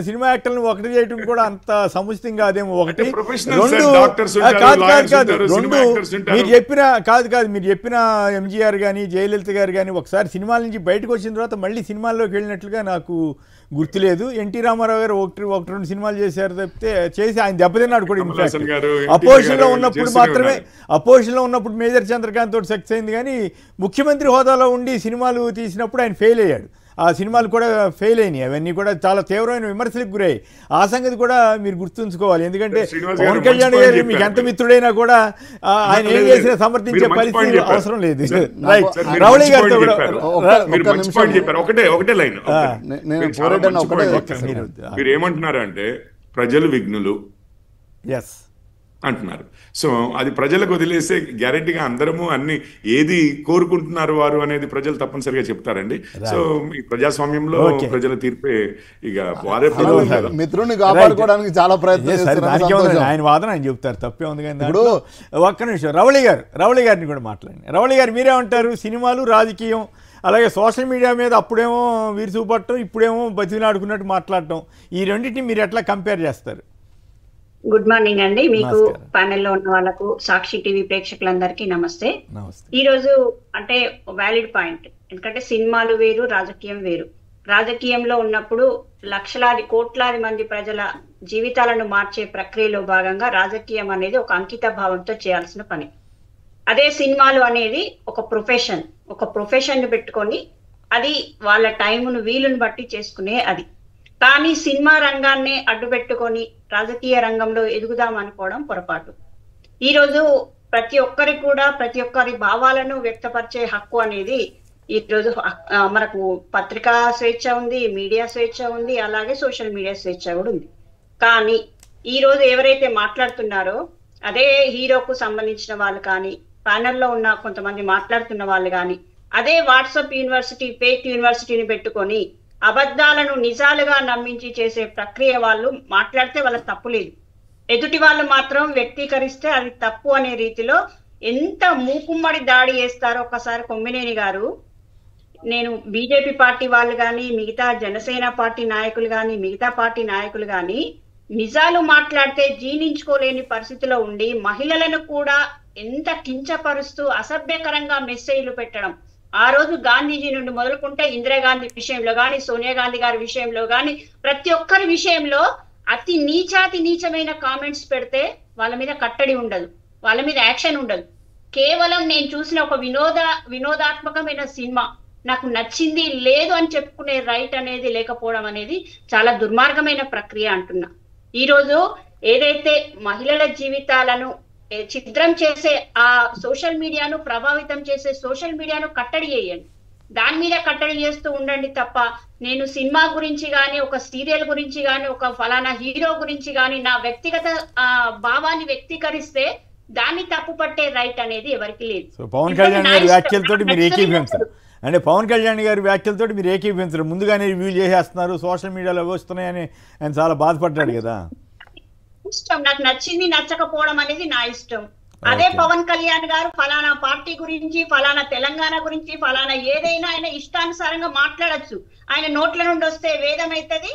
సినిమా యాక్టర్ని ఒకటి చేయడం కూడా అంత సముచితం కాదేమో. ఒకటి మీరు చెప్పిన ఎంజీఆర్ కానీ జయలలిత గారు కానీ ఒకసారి సినిమాల నుంచి బయటకు వచ్చిన తర్వాత మళ్ళీ సినిమాల్లోకి వెళ్ళినట్లుగా నాకు గుర్తులేదు. ఎన్టీ రామారావు గారు 1-2 సినిమాలు చేశారు తప్పితే, చేసి ఆయన దెబ్బతిన్నాడు కూడా. అపోజిషన్లో ఉన్నప్పుడు మాత్రమే, అపోజిషన్లో ఉన్నప్పుడు మేజర్ చంద్రకాంత్ తోటి సక్సెస్ అయింది. కానీ ముఖ్యమంత్రి హోదాలో ఉండి సినిమాలు తీసినప్పుడు ఆయన ఫెయిల్ అయ్యాడు. ఆ సినిమాలు కూడా ఫెయిల్ అయినాయి. అవన్నీ కూడా చాలా తీవ్రమైన విమర్శలకు గురయ్యాయి. ఆ సంగతి కూడా మీరు గుర్తుంచుకోవాలి. ఎందుకంటే పవన్ కళ్యాణ్ గారు మీకు ఎంత మిత్రుడైనా కూడా ఆయన ఏం చేసినా సమర్థించే పరిస్థితి అవసరం లేదు. రైట్. రౌళి గారితో కూడా ఒకటే లైన్ మీరు ఏమంటున్నారు అంటే, ప్రజలు విఘ్నులు అంటున్నారు. సో అది ప్రజలకు వదిలేస్తే గ్యారెంటీగా అందరము అన్ని ఏది కోరుకుంటున్నారు వారు అనేది ప్రజలు తప్పనిసరిగా చెప్తారండి. సో ఈ ప్రజాస్వామ్యంలో ప్రజల తీర్పే ఇక వారే మిత్రుని కాపాడుకోవడానికి చాలా ప్రయత్నం. ఆయన వాదన ఆయన చెప్తారు, తప్పే ఉంది. కానీ ఇప్పుడు ఒక్క నిమిషం రౌళి గారిని కూడా మాట్లాడండి. రౌళి గారు మీరేమంటారు? సినిమాలు, రాజకీయం, అలాగే సోషల్ మీడియా మీద అప్పుడేమో వీరు చూపట్టడం, ఇప్పుడేమో బతిలాడుకున్నట్టు మాట్లాడటం, ఈ రెండింటిని మీరు ఎట్లా కంపేర్ చేస్తారు? గుడ్ మార్నింగ్ అండి. మీకు ప్యానెల్లో ఉన్న వాళ్ళకు, సాక్షి టీవీ ప్రేక్షకులందరికీ నమస్తే. ఈ రోజు అంటే వ్యాలిడ్ పాయింట్. ఎందుకంటే సినిమాలు వేరు, రాజకీయం వేరు. రాజకీయంలో ఉన్నప్పుడు లక్షలాది కోట్లాది మంది ప్రజల జీవితాలను మార్చే ప్రక్రియలో భాగంగా రాజకీయం అనేది ఒక అంకిత భావంతో చేయాల్సిన పని. అదే సినిమాలు అనేది ఒక ప్రొఫెషన్ పెట్టుకొని అది వాళ్ళ టైమును వీలుని బట్టి చేసుకునే అది. కానీ సినిమా రంగాన్ని అడ్డు పెట్టుకొని రాజకీయ రంగంలో ఎదుగుదాం అనుకోవడం పొరపాటు. ఈరోజు ప్రతి ఒక్కరి భావాలను వ్యక్తపరిచే హక్కు అనేది ఈరోజు మనకు పత్రికా స్వేచ్ఛ ఉంది, మీడియా స్వేచ్ఛ ఉంది, అలాగే సోషల్ మీడియా స్వేచ్ఛ కూడా ఉంది. కానీ ఈ రోజు ఎవరైతే మాట్లాడుతున్నారో అదే హీరోకు సంబంధించిన వాళ్ళు కానీ, ప్యానెల్లో ఉన్న కొంతమంది మాట్లాడుతున్న వాళ్ళు కానీ, అదే వాట్సాప్ యూనివర్సిటీ, ఫేక్ యూనివర్సిటీని పెట్టుకొని అబద్ధాలను నిజాలుగా నమ్మించి చేసే ప్రక్రియ వాళ్ళు మాట్లాడితే వాళ్ళకి తప్పు లేదు. ఎదుటి వాళ్ళు మాత్రం వ్యక్తీకరిస్తే అది తప్పు అనే రీతిలో ఎంత మూకుమ్మడి దాడి చేస్తారో ఒక్కసారి కొమ్మినేని గారు. నేను బీజేపీ పార్టీ వాళ్ళు కానీ, మిగతా జనసేన పార్టీ నాయకులు కానీ, మిగతా పార్టీ నాయకులు కానీ నిజాలు మాట్లాడితే జీర్ణించుకోలేని పరిస్థితిలో ఉండి మహిళలను కూడా ఎంత కించపరుస్తూ అసభ్యకరంగా మెసేజ్లు పెట్టడం. ఆ రోజు గాంధీజీ నుండి మొదలుకుంటే ఇందిరాగాంధీ విషయంలో కానీ, సోనియా గాంధీ గారి విషయంలో కానీ, ప్రతి ఒక్కరి విషయంలో అతి నీచమైన కామెంట్స్ పెడితే వాళ్ళ మీద కట్టడి ఉండదు. వాళ్ళ మీద యాక్షన్ ఉండదు. కేవలం నేను చూసిన ఒక వినోదాత్మకమైన సినిమా నాకు నచ్చింది లేదు అని చెప్పుకునే రైట్ అనేది లేకపోవడం అనేది చాలా దుర్మార్గమైన ప్రక్రియ అంటున్నా. ఈరోజు ఏదైతే మహిళల జీవితాలను చిత్రం చేసే ఆ సోషల్ మీడియాను ప్రభావితం చేసే సోషల్ మీడియాను కట్టడి చేయండి, దాని మీద కట్టడి చేస్తూ ఉండండి తప్ప నేను సినిమా గురించి కానీ ఒక సీరియల్ గురించి కానీ ఒక ఫలానా హీరో గురించి కానీ నా వ్యక్తిగత భావాన్ని వ్యక్తీకరిస్తే దాన్ని తప్పు పట్టే రైట్ అనేది ఎవరికి లేదు. పవన్ కళ్యాణ్ గారి వ్యాఖ్యలతో మీరు ఏకీభవించరు అంటే పవన్ కళ్యాణ్ గారి వ్యాఖ్యలతో మీరు ఏకీభవించరు, ముందుగానే రివ్యూ చేసేస్తున్నారు, సోషల్ మీడియాలో వస్తున్నాయని ఆయన చాలా బాధపడ్డాడు కదా. ఇష్టం, నాకు నచ్చింది నచ్చకపోవడం అనేది నా ఇష్టం. అదే పవన్ కళ్యాణ్ గారు ఫలానా పార్టీ గురించి ఫలానా తెలంగాణ గురించి ఫలానా ఏదైనా ఆయన ఇష్టానుసారంగా మాట్లాడచ్చు, ఆయన నోట్ల నుండి వస్తే వేదం అవుతుంది,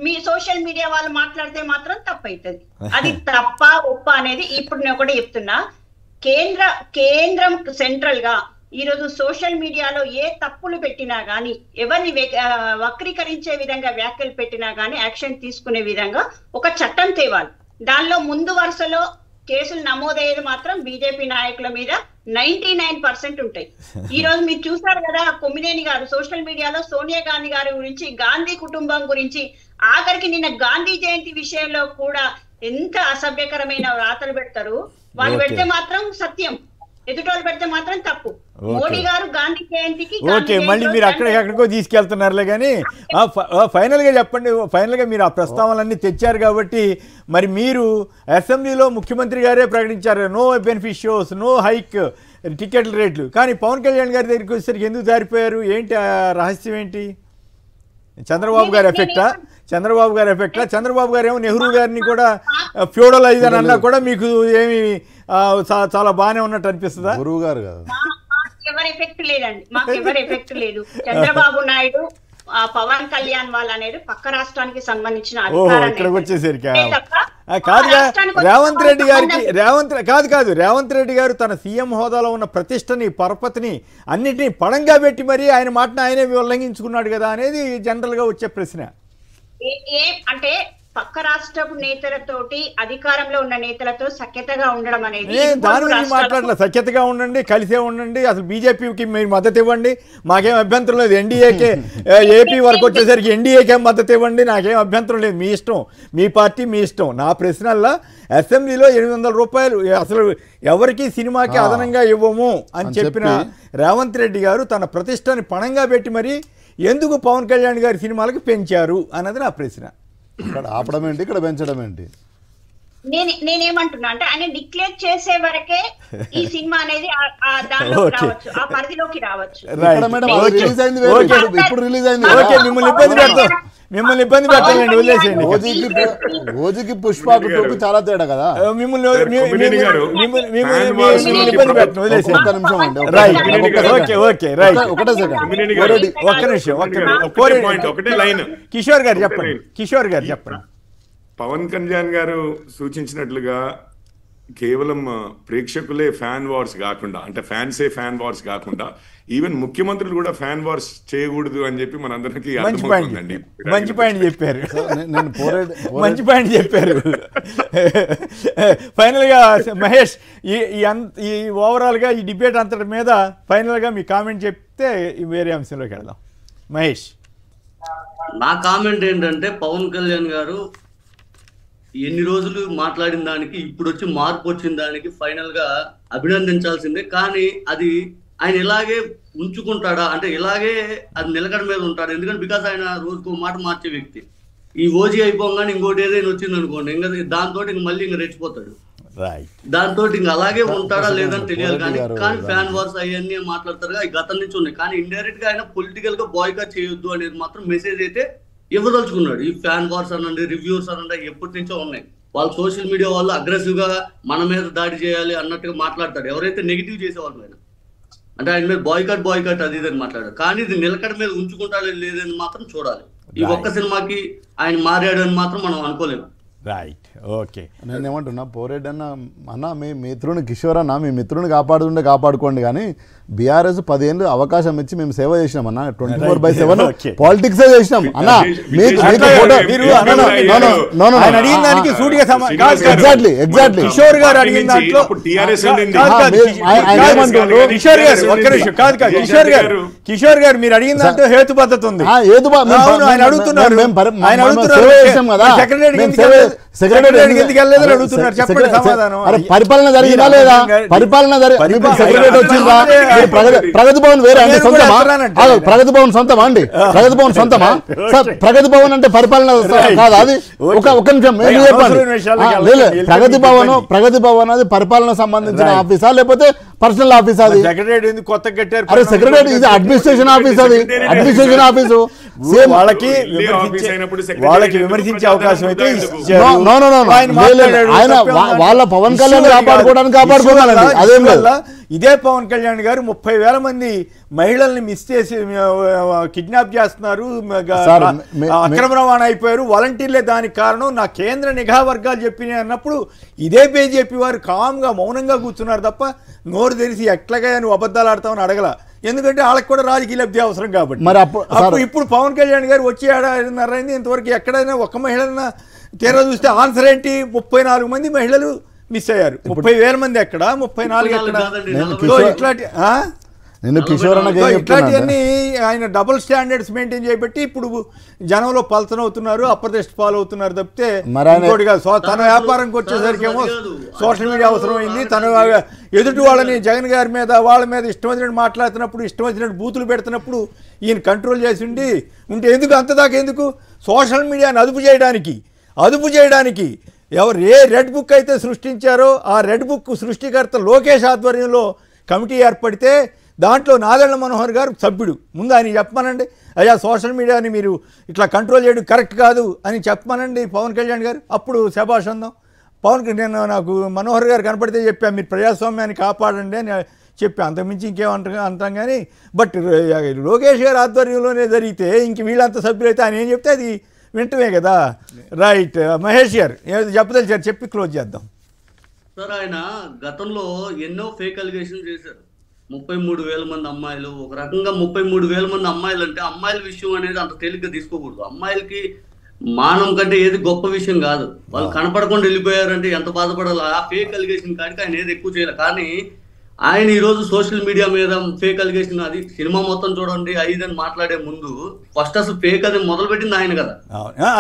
మీ సోషల్ మీడియా వాళ్ళు మాట్లాడితే మాత్రం తప్పవుతుంది. అది తప్ప ఒప్ప అనేది ఇప్పుడు నేను ఒకటి చెప్తున్నా, కేంద్రం సెంట్రల్ గా ఈరోజు సోషల్ మీడియాలో ఏ తప్పులు పెట్టినా గానీ ఎవరిని వక్రీకరించే విధంగా వ్యాఖ్యలు పెట్టినా గానీ యాక్షన్ తీసుకునే విధంగా ఒక చట్టం తేవాలి. దానిలో ముందు వరుసలో కేసులు నమోదయ్యేది మాత్రం బీజేపీ నాయకుల మీద 99% ఉంటాయి. ఈ రోజు మీరు చూసారు కదా, కొమ్మినేని గారు సోషల్ మీడియాలో సోనియా గాంధీ గారి గురించి, గాంధీ కుటుంబం గురించి, ఆఖరికి నిన్న గాంధీ జయంతి విషయంలో కూడా ఎంత అసభ్యకరమైన వార్తలు పెడతారు. వాళ్ళు పెడితే మాత్రం సత్యం, ఎదుటోళ్ళు పెడితే మాత్రం తప్పు. మోడీ గారు గాంధీ జయంతికి ఓకే, మళ్ళీ మీరు ఎక్కడికో తీసుకెళ్తున్నారులే కానీ ఫైనల్గా చెప్పండి. ఫైనల్గా మీరు ఆ ప్రస్తావనలన్నీ తెచ్చారు కాబట్టి మరి మీరు అసెంబ్లీలో ముఖ్యమంత్రి గారే ప్రకటించారు no benefit shows, no hike టికెట్ల రేట్లు, కానీ పవన్ కళ్యాణ్ గారి దగ్గరికి వచ్చేసరికి ఎందుకు జారిపోయారు? ఏంటి రహస్యం ఏంటి? చంద్రబాబు గారి ఎఫెక్టా? చంద్రబాబు గారు ఏమో నెహ్రూ గారిని కూడా ఫ్యూడలైజ్ అని అన్నా కూడా మీకు ఏమి చాలా బాగానే ఉన్నట్టు అనిపిస్తుందా? గురువు గారు కదా, ఎవరు ఎఫెక్ట్ లేదండి, మాకు ఎవరు ఎఫెక్ట్ లేదు. చంద్రబాబు నాయుడు పవన్ కళ్యాణ్ వాళ్ళు అనేది పక్క రాష్ట్రానికి సంబంధించిన ఇక్కడికి వచ్చేసరికి కాదుగా రేవంత్ రెడ్డి గారు తన సీఎం హోదాలో ఉన్న ప్రతిష్టని పరపతిని అన్నిటినీ పడంగా పెట్టి మరి ఆయన మాటను ఆయనే ఉల్లంఘించుకున్నాడు కదా అనేది జనరల్ గా వచ్చే ప్రశ్న. అంటే పక్క రాష్ట్రపు నేతలతోటి అధికారంలో ఉన్న నేతలతో సఖ్యతగా ఉండడం అనేది దాని గురించి మాట్లాడలేదు. సఖ్యతగా ఉండండి, కలిసే ఉండండి, అసలు బీజేపీకి మీరు మద్దతు ఇవ్వండి, మాకేం అభ్యంతరం లేదు. ఎన్డీఏకే ఏపీ వరకు వచ్చేసరికి ఎన్డీఏకే మద్దతు ఇవ్వండి, నాకేం అభ్యంతరం లేదు, మీ ఇష్టం, మీ పార్టీ మీ ఇష్టం. నా ప్రశ్నల్లో అసెంబ్లీలో 800 రూపాయలు అసలు ఎవరికి సినిమాకి అదనంగా ఇవ్వము అని చెప్పిన రేవంత్ రెడ్డి గారు తన ప్రతిష్టని పణంగా పెట్టి మరి ఎందుకు పవన్ కళ్యాణ్ గారి సినిమాలకు పెంచారు అన్నది నా ప్రశ్న. ఇక్కడ ఆపడం ఏంటి, ఇక్కడ పెంచడం ఏంటి? నేనేమంటున్నా అంటే ఆయన డిక్లేర్ చేసే వరకే ఈ సినిమా అనేది దానిలో రావచ్చు, ఆ పరిధిలోకి రావచ్చు. మిమ్మల్ని ఇబ్బంది పెట్టండి, వదిలేసేయండి. ఓజీకి పుష్పకు టోకు చాలా తేడా కదా. మిమ్మల్ని ఇబ్బంది పెట్టండి, వదిలేసేయండి. ఒక్క నిమిషం అండి, ఒకటే సెకండ్. కిషోర్ గారు చెప్పండి. పవన్ కళ్యాణ్ గారు సూచించినట్లుగా కేవలం ప్రేక్షకులే ఫ్యాన్ వార్స్ కాకుండా, అంటే ఫ్యాన్సే ఫ్యాన్ వార్స్ కాకుండా ఈవెన్ ముఖ్యమంత్రులు కూడా ఫ్యాన్ వార్స్ చేయకూడదు అని చెప్పి మనందరికీ అర్థమవుతుందండి. మంచి పాయింట్ చెప్పారు. ఫైనల్ గా మహేష్, ఈ ఓవరాల్ గా ఈ డిబేట్ అంతటి మీద ఫైనల్ గా మీ కామెంట్ చెప్తే వేరే అంశంలోకి వెళ్దాం. మహేష్, నా కామెంట్ ఏంటంటే పవన్ కళ్యాణ్ గారు ఎన్ని రోజులు మాట్లాడిన దానికి ఇప్పుడు వచ్చి మార్పు వచ్చిన దానికి ఫైనల్ గా అభినందించాల్సిందే. కానీ అది ఆయన ఇలాగే ఉంచుకుంటాడా అంటే ఇలాగే అది నిలకడ మీద ఉంటాడు. ఎందుకంటే బికాస్ ఆయన రోజుకు మాట మార్చే వ్యక్తి. ఈ ఓజీ అయిపోగానే ఇంకోటి ఏదైనా వచ్చింది అనుకోండి, ఇంకా దాంతో మళ్ళీ ఇంకా రెచ్చిపోతాడు. దాంతో ఇంకా అలాగే ఉంటాడా లేదని తెలియాలి. కానీ ఫ్యాన్ వార్స్ అవన్నీ మాట్లాడతారు, అవి గతం నుంచి ఉన్నాయి. కానీ ఇండైరెక్ట్ గా ఆయన పొలిటికల్ గా బాయ్కాట్ చేయొద్దు అనేది మాత్రం మెసేజ్ అయితే ఇవ్వదలుచుకున్నాడు. ఈ ఫ్యాన్ వార్స్ అనండి, రివ్యూస్ అనండి, ఎప్పటి నుంచో ఉన్నాయి. వాళ్ళు సోషల్ మీడియా వాళ్ళు అగ్రెసివ్ గా మన మీద దాడి చేయాలి అన్నట్టుగా మాట్లాడతాడు. ఎవరైతే నెగిటివ్ చేసేవాళ్ళు ఆయన అంటే ఆయన మీద బాయ్కాట్ అది ఇదని మాట్లాడారు. కానీ ఇది నిలకడ మీద ఉంచుకుంటాడో లేదని మాత్రం చూడాలి. ఈ ఒక్క సినిమాకి ఆయన మారాడు అని మాత్రం మనం అనుకోలేము. Right, okay. నేను ఏమంటున్నా, పోరెడ్డి అన్న మీ మిత్రుని కిషోర్ అన్న, మీ మిత్రుని కాపాడుకోండి, కానీ బీఆర్ఎస్ 10 ఏళ్ళు అవకాశం ఇచ్చి మేము సేవ చేసినాం అన్న, 24/7 పాలిటిక్స్ చేసినాం అన్న. ఎగ్జాక్ట్లీ కిషోర్ గారు అడిగిన దాంట్లో కిషోర్ గారు మీరు అడిగిన దాంట్లో హేతుబద్ధత ఉంది. ఆయన అడుగుతున్నారు, పరిపాలన జరిగిందా లేదా, సెక్రటరీ వచ్చిందా, ప్రగతి భవన్ వేరే అంటే సొంతమా, ప్రగతి భవన్ సొంతమా అండి, ప్రగతి భవన్ సొంతమా సార్, ప్రగతి భవన్ అంటే పరిపాలన కాదా అది, ఒక నిమిషం చెప్పండి. ప్రగతి భవన్ అది పరిపాలన సంబంధించిన ఆఫీసా లేకపోతే పర్సనల్ ఆఫీస్? అది సెక్రటరీ కొత్త కట్టారు. అరే సెక్రటరీ ఇది అడ్మినిస్ట్రేషన్ ఆఫీస్, అది అడ్మినిస్ట్రేషన్ ఆఫీసు. వాళ్ళకి విమర్శించే అవకాశం అయితే ఆయన వాళ్ళ పవన్ కళ్యాణ్ కాపాడుకోవాలండి, అదేం లేదు. ఇదే పవన్ కళ్యాణ్ గారు 30,000 మంది మహిళల్ని మిస్ చేసి కిడ్నాప్ చేస్తున్నారు, అక్రమ రవాణా అయిపోయారు, వాలంటీర్లే దానికి కారణం, నా కేంద్ర నిఘా వర్గాలు చెప్పినాయి అన్నప్పుడు ఇదే బీజేపీ వారు కామ్గా మౌనంగా కూర్చున్నారు తప్ప నోరు తెరిచి ఎట్లాగా నువ్వు అబద్ధాలు ఆడతామని అడగల. ఎందుకంటే వాళ్ళకి కూడా రాజకీయ లబ్ధి అవసరం కాబట్టి. మరి ఇప్పుడు పవన్ కళ్యాణ్ గారు వచ్చి 1.5 అయింది, ఇంతవరకు ఎక్కడైనా ఒక్క మహిళన తీరా చూస్తే ఆన్సర్ ఏంటి? 34 మంది మహిళలు మిస్ అయ్యారు. 30,000 మంది ఎక్కడ, 34 ఎక్కడ? ఇట్లాంటివన్నీ ఆయన డబుల్ స్టాండర్డ్స్ మెయింటైన్ చేయబట్టి ఇప్పుడు జనంలో పలచనవుతున్నారు, అప్రదిష్ట పాలవుతున్నారు తప్పితే ఇంకోటిగా తన వ్యాపారంకి వచ్చేసరికేమో సోషల్ మీడియా అవసరమైంది. తన ఎదుటి వాళ్ళని జగన్ గారి మీద వాళ్ళ మీద ఇష్టం వచ్చినట్టు మాట్లాడుతున్నప్పుడు, ఇష్టం వచ్చినట్టు బూతులు పెడుతున్నప్పుడు ఈయన కంట్రోల్ చేసి ఉంటే ఎందుకు అంతదాకా ఎందుకు? సోషల్ మీడియాని అదుపు చేయడానికి ఎవరు ఏ రెడ్ బుక్ అయితే సృష్టించారో ఆ రెడ్ బుక్ సృష్టికర్త లోకేష్ ఆధ్వర్యంలో కమిటీ ఏర్పడితే దాంట్లో నాదెళ్ల మనోహర్ గారు సభ్యుడు. ముందు ఆయన చెప్పమనండి, అయ్యా సోషల్ మీడియాని మీరు ఇట్లా కంట్రోల్ చేయడం కరెక్ట్ కాదు అని చెప్పమనండి పవన్ కళ్యాణ్ గారు, అప్పుడు శభాష్ అందాం. నాకు మనోహర్ గారు కనపడితే చెప్పాను మీరు ప్రజాస్వామ్యాన్ని కాపాడండి అని చెప్పి, అంతకుమించి అంటాం కానీ బట్ లోకేష్ గారి ఆధ్వర్యంలోనే జరిగితే ఇంక వీళ్ళంత సభ్యులైతే ఆయన ఏం చెప్తే అది వింటమే కదా. రైట్, మహేష్ గారు ఏదో చెప్పదలిచారు, చెప్పి క్లోజ్ చేద్దాం. సార్ ఆయన గతంలో ఎన్నో ఫేక్ అలిగేషన్ చేశారు. 33,000 మంది అమ్మాయిలు, ఒక రకంగా 33,000 మంది అమ్మాయిలు అంటే అమ్మాయిల విషయం అనేది అంత తేలిగ్గా తీసుకోకూడదు. అమ్మాయిలకి మానం కంటే ఏది గొప్ప విషయం కాదు. వాళ్ళు కనపడకుండా వెళ్ళిపోయారంటే ఎంత బాధపడాలి. ఆ ఫేక్ అలిగేషన్ కాడికి ఆయన ఏది ఎక్కువ చేయాలి. కానీ ఆయన ఈరోజు సోషల్ మీడియా మీద ఫేక్ అలిగేషన్, అది సినిమా మొత్తం చూడండి 5 అని మాట్లాడే ముందు ఫస్ట్ అసలు ఫేక్ అది మొదలుపెట్టింది ఆయన కదా.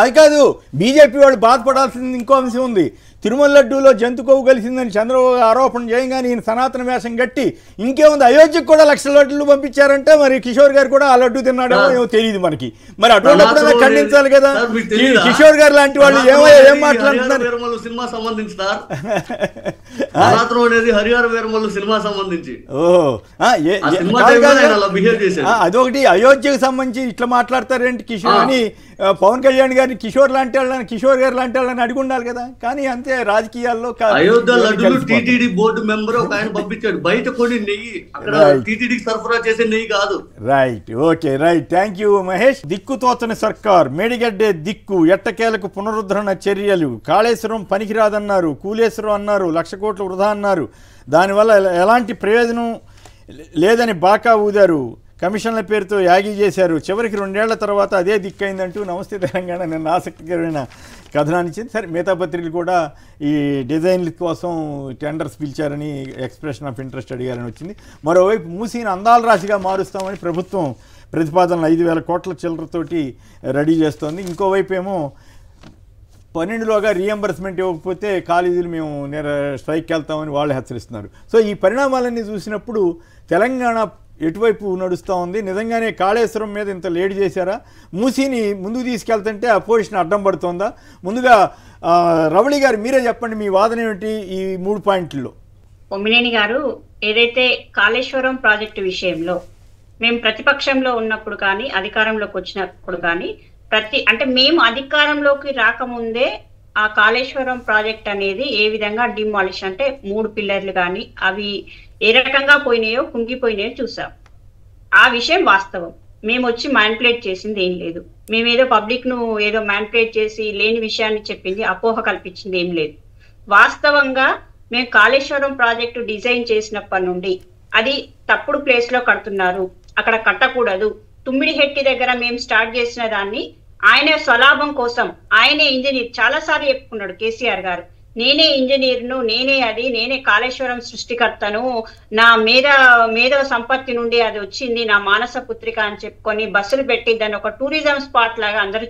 అది కాదు, బీజేపీ వాళ్ళు బాధపడాల్సింది ఇంకో అంశం ఉంది. తిరుమల లడ్డూలో జంతు కొవ్వు కలిసిందని చంద్రబాబు ఆరోపణ చేయగానే ఈయన సనాతన వేషం కట్టి ఇంకేముంది అయోధ్యకు కూడా 1,00,000 లడ్డూలు పంపించారంటే మరి కిషోర్ గారు కూడా ఆ లడ్డు తిన్నాడేమో ఏమో తెలియదు మనకి. మరి అటువంటి ఖండించాలి కదా. కిషోర్ గారు లాంటి వాళ్ళు ఏం మాట్లాడుతున్నారు? సినిమా సంబంధించి సార్ హరిహర వీరమల్లు సినిమా సంబంధించి అదొకటి. అయోధ్యకు సంబంధించి ఇట్లా మాట్లాడతారేంటి కిషోర్ అని పవన్ కళ్యాణ్ గారిని కిషోర్ గారు లాంటి వాళ్ళని అడిగి ఉండాలి కదా. కానీ అంతే రాజకీయాల్లో. అయోధ్య లడ్డూలు టీటీడీ బోర్డు మెంబర్ ఒక ఆయన పంపించాడు, బయట కొన్ని నెయ్యి, అక్కడ టీటీడీకి సరఫరా చేసే నెయ్యి కాదు. Right, okay, right, thank you Mahesh. దిక్కుతోచని సర్కార్, మేడిగడ్డే దిక్కు, ఎట్టకేలకు పునరుద్ధరణ చర్యలు, కాళేశ్వరం పనికిరాదన్నారు, కూలేశ్వరం అన్నారు, 1,00,000 కోట్లు వృధా అన్నారు, దానివల్ల ఎలాంటి ప్రయోజనం లేదని బాకా ఊదారు, కమిషన్ల పేరుతో యాగి చేశారు, చివరికి 2 ఏళ్ల తర్వాత అదే దిక్కైందంటూ నమస్తే తెలంగాణ నిన్న ఆసక్తికరమైన కథనాన్ని ఇచ్చింది. సరే, మిగతా పత్రికలు కూడా ఈ డిజైన్ల కోసం టెండర్స్ పిలిచారని, ఎక్స్ప్రెషన్ ఆఫ్ ఇంట్రెస్ట్ అడిగారని వచ్చింది. మరోవైపు మూసీని అందాల రాశిగా మారుస్తామని ప్రభుత్వం ప్రతిపాదనలు 5,000 కోట్ల చిల్లరతోటి రెడీ చేస్తోంది. ఇంకోవైపు ఏమో 12లోగా రీఎంబర్స్మెంట్ ఇవ్వకపోతే కాలేజీలు మేము స్ట్రైక్కి వెళ్తామని వాళ్ళు హెచ్చరిస్తున్నారు. సో ఈ పరిణామాలన్నీ చూసినప్పుడు తెలంగాణ ఎటువైపు నడుస్తూ ఉంది? నిజంగానే కాళేశ్వరం మీద ఇంత లేట్ చేశారా? మూసీని ముందుకు తీసుకెళ్తుంటే అపోజిషన్ అడ్డం పడుతోందా? ముందుగా రవళి గారు మీరే చెప్పండి, మీ వాదన ఏమిటి ఈ 3 పాయింట్లలో? పొమ్మినేని గారు, ఏదైతే కాళేశ్వరం ప్రాజెక్టు విషయంలో మేము ప్రతిపక్షంలో ఉన్నప్పుడు కానీ అధికారంలోకి వచ్చినప్పుడు కానీ అంటే మేము అధికారంలోకి రాకముందే ఆ కాళేశ్వరం ప్రాజెక్ట్ అనేది ఏ విధంగా డిమాలిష్ అంటే 3 పిల్లర్లు కానీ అవి ఏ రకంగా పోయినాయో కుంగిపోయినాయో చూసాం. ఆ విషయం వాస్తవం. మేము వచ్చి మ్యానిపులేట్ చేసింది ఏం లేదు. మేమేదో పబ్లిక్ ను ఏదో మ్యానిపులేట్ చేసి లేని విషయాన్ని చెప్పింది, అపోహ కల్పించింది ఏం లేదు. వాస్తవంగా మేము కాళేశ్వరం ప్రాజెక్టు డిజైన్ చేసినప్పటి నుండి అది తప్పుడు ప్లేస్ లో కడుతున్నారు, అక్కడ కట్టకూడదు. తుమ్మిడిహెట్టి దగ్గర మేము స్టార్ట్ చేసిన దాన్ని ఆయన స్వలాభం కోసం ఆయనే ఇంజనీర్ చాలా సార్లు చెప్పుకున్నాడు కేసీఆర్ గారు, నేనే ఇంజనీర్ను, నేనే కాళేశ్వరం సృష్టికర్తను, నా మేధో సంపత్తి నుండి అది వచ్చింది, నా మానస పుత్రిక అని చెప్పుకొని బస్సులు పెట్టి దాన్ని ఒక టూరిజం స్పాట్ లాగా అందరూ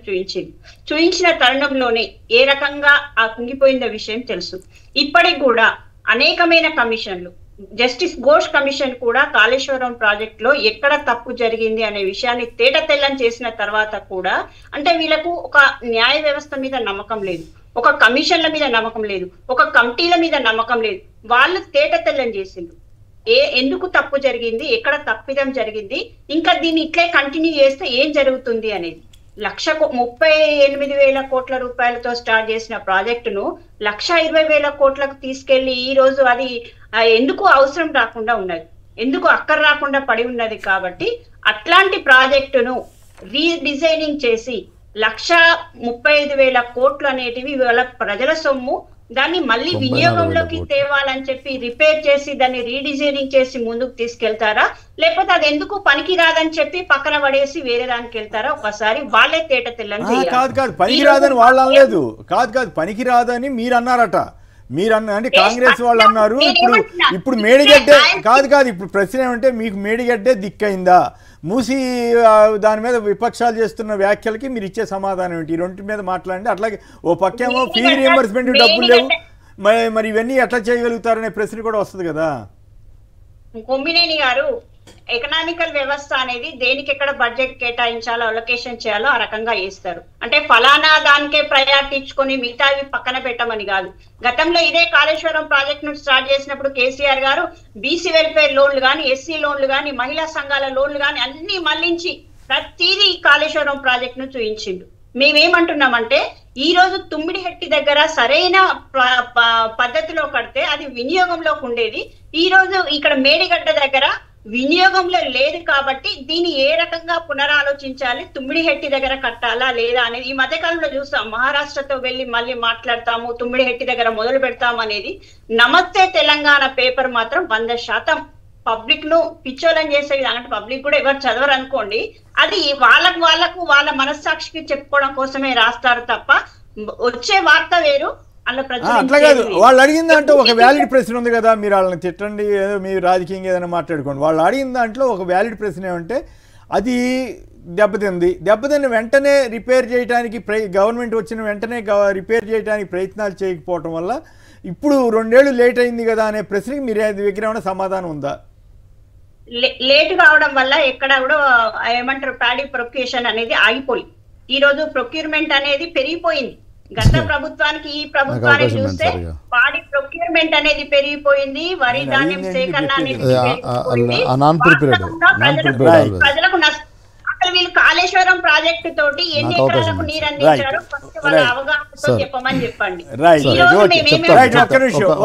చూయించిన తరుణంలోనే ఏ రకంగా ఆ కుంగిపోయిన విషయం తెలుసు. ఇప్పటికి కూడా అనేకమైన కమిషన్లు, జస్టిస్ ఘోష్ కమిషన్ కూడా కాళేశ్వరం ప్రాజెక్ట్ లో ఎక్కడ తప్పు జరిగింది అనే విషయాన్ని తేటతెల్లం చేసిన తర్వాత కూడా అంటే వీళ్ళకు ఒక న్యాయ వ్యవస్థ మీద నమ్మకం లేదు, ఒక కమిషన్ల మీద నమ్మకం లేదు, ఒక కమిటీల మీద నమ్మకం లేదు. వాళ్ళు తేటతెల్లం చేసిండ్రు ఎందుకు తప్పు జరిగింది, ఎక్కడ తప్పిదం జరిగింది, ఇంకా దీన్ని ఇట్లే కంటిన్యూ చేస్తే ఏం జరుగుతుంది అనేది. 1,38,000 కోట్ల రూపాయలతో స్టార్ట్ చేసిన ప్రాజెక్టును 1,20,000 కోట్లకు తీసుకెళ్లి ఈ రోజు అది ఎందుకు అవసరం రాకుండా ఉన్నది, ఎందుకు అక్కర రాకుండా పడి ఉన్నది. కాబట్టి అట్లాంటి ప్రాజెక్టును రీడిజైనింగ్ చేసి 1,35,000 కోట్లు అనేటివి ఇవాళ ప్రజల సొమ్ము, దాన్ని మళ్ళీ వినియోగంలోకి తేవాలని చెప్పి రిపేర్ చేసి దాన్ని రీడిజైనింగ్ చేసి ముందుకు తీసుకెళ్తారా, లేకపోతే అది ఎందుకు పనికి రాదని చెప్పి పక్కన పడేసి వేరే దానికి వెళ్తారా? ఒకసారి వాళ్ళే తేట తెల్లని కాదు పనికి రాదని వాళ్ళు అనలేదు, కాదు పనికి రాదని మీరు అన్నారట. అంటే కాంగ్రెస్ వాళ్ళు అన్నారు. ఇప్పుడు మేడిగడ్డే కాదు ఇప్పుడు ప్రశ్న ఏమంటే మీకు మేడిగడ్డే దిక్కైందా, మూసి దాని మీద విపక్షాలు చేస్తున్న వ్యాఖ్యలకి మీరు ఇచ్చే సమాధానం ఏంటి? ఈ రెండింటి మీద మాట్లాడండి. అట్లాగే ఓ పక్కేమో ఫీజు రియంబర్స్మెంట్ డబ్బులు లేవు, మరి ఇవన్నీ ఎట్లా చేయగలుగుతారనే ప్రశ్న కూడా వస్తుంది కదా. కొమ్మినేని గారు, ఎకనామికల్ వ్యవస్థ అనేది దేనికి ఎక్కడ బడ్జెట్ కేటాయించాలో అలొకేషన్ చేయాలో ఆ రకంగా వేస్తారు. అంటే ఫలానా దానికే ప్రయారిటీ ఇచ్చుకొని మిగతావి పక్కన పెట్టమని కాదు. గతంలో ఇదే కాళేశ్వరం ప్రాజెక్ట్ ను స్టార్ట్ చేసినప్పుడు కేసీఆర్ గారు బీసీ వెల్ఫేర్ లోన్లు కానీ, ఎస్సీ లోన్లు కానీ, మహిళా సంఘాల లోన్లు కానీ అన్ని మళ్లించి ప్రతిదీ కాళేశ్వరం ప్రాజెక్ట్ ను చూయించిండు. మేమేమంటున్నామంటే ఈ రోజు తుమ్మిడిహెట్టి దగ్గర సరైన పద్ధతిలో కడితే అది వినియోగంలోకి ఉండేది. ఈ రోజు ఇక్కడ మేడిగడ్డ దగ్గర వినియోగంలో లేదు కాబట్టి దీన్ని ఏ రకంగా పునరాలోచించాలి, తుమ్మిడిహెట్టి దగ్గర కట్టాలా లేదా అనేది. ఈ మధ్యకాలంలో చూస్తాం, మహారాష్ట్రతో వెళ్ళి మళ్ళీ మాట్లాడతాము, తుమ్మిడిహెట్టి దగ్గర మొదలు పెడతాము అనేది. నమస్తే తెలంగాణ పేపర్ మాత్రం 100% పబ్లిక్ ను పిచ్చోలని చేసే విధానం. అంటే పబ్లిక్ కూడా ఎవరు చదవరు అనుకోండి, అది వాళ్ళకు వాళ్ళ మనస్సాక్షికి చెప్పుకోవడం కోసమే రాస్తారు తప్ప వచ్చే వార్త వేరు. అట్లా కాదు, వాళ్ళు అడిగిన దాంట్లో ఒక వ్యాలిడ్ ప్రశ్న ఉంది కదా. మీరు వాళ్ళని తిట్టండి, ఏదో మీరు రాజకీయంగా ఏదైనా మాట్లాడుకోండి. వాళ్ళు అడిగిన దాంట్లో ఒక వ్యాలిడ్ ప్రశ్న ఏమంటే అది దెబ్బతిన్న వెంటనే రిపేర్ చేయడానికి గవర్నమెంట్ వచ్చిన వెంటనే రిపేర్ చేయడానికి ప్రయత్నాలు చేయకపోవటం వల్ల ఇప్పుడు 2 ఏళ్ళు లేట్ అయింది కదా అనే ప్రశ్నకి మీరు దగ్గర ఏమైనా సమాధానం ఉందా? లేట్ కావడం వల్ల ఎక్కడ కూడా ఏమంటారు ప్యాడీ ప్రొక్యూషన్ అనేది ఆగిపోయి ఈ రోజు ప్రొక్యూర్మెంట్ అనేది పెరిగిపోయింది. గత ప్రభుత్వానికి ఈ ప్రభుత్వాన్ని చూస్తే పాడి ప్రొక్యూర్మెంట్ అనేది పెరిగిపోయింది, వరి ధాన్యం సేకరణ అనేది ప్రజలకు అసలు వీళ్ళు కాళేశ్వరం ప్రాజెక్టు తోటి ఎన్ని ఎకరాలకు నీరు అందించారో ఫస్ట్ వాళ్ళ అవగాహనతో చెప్పమని చెప్పండి.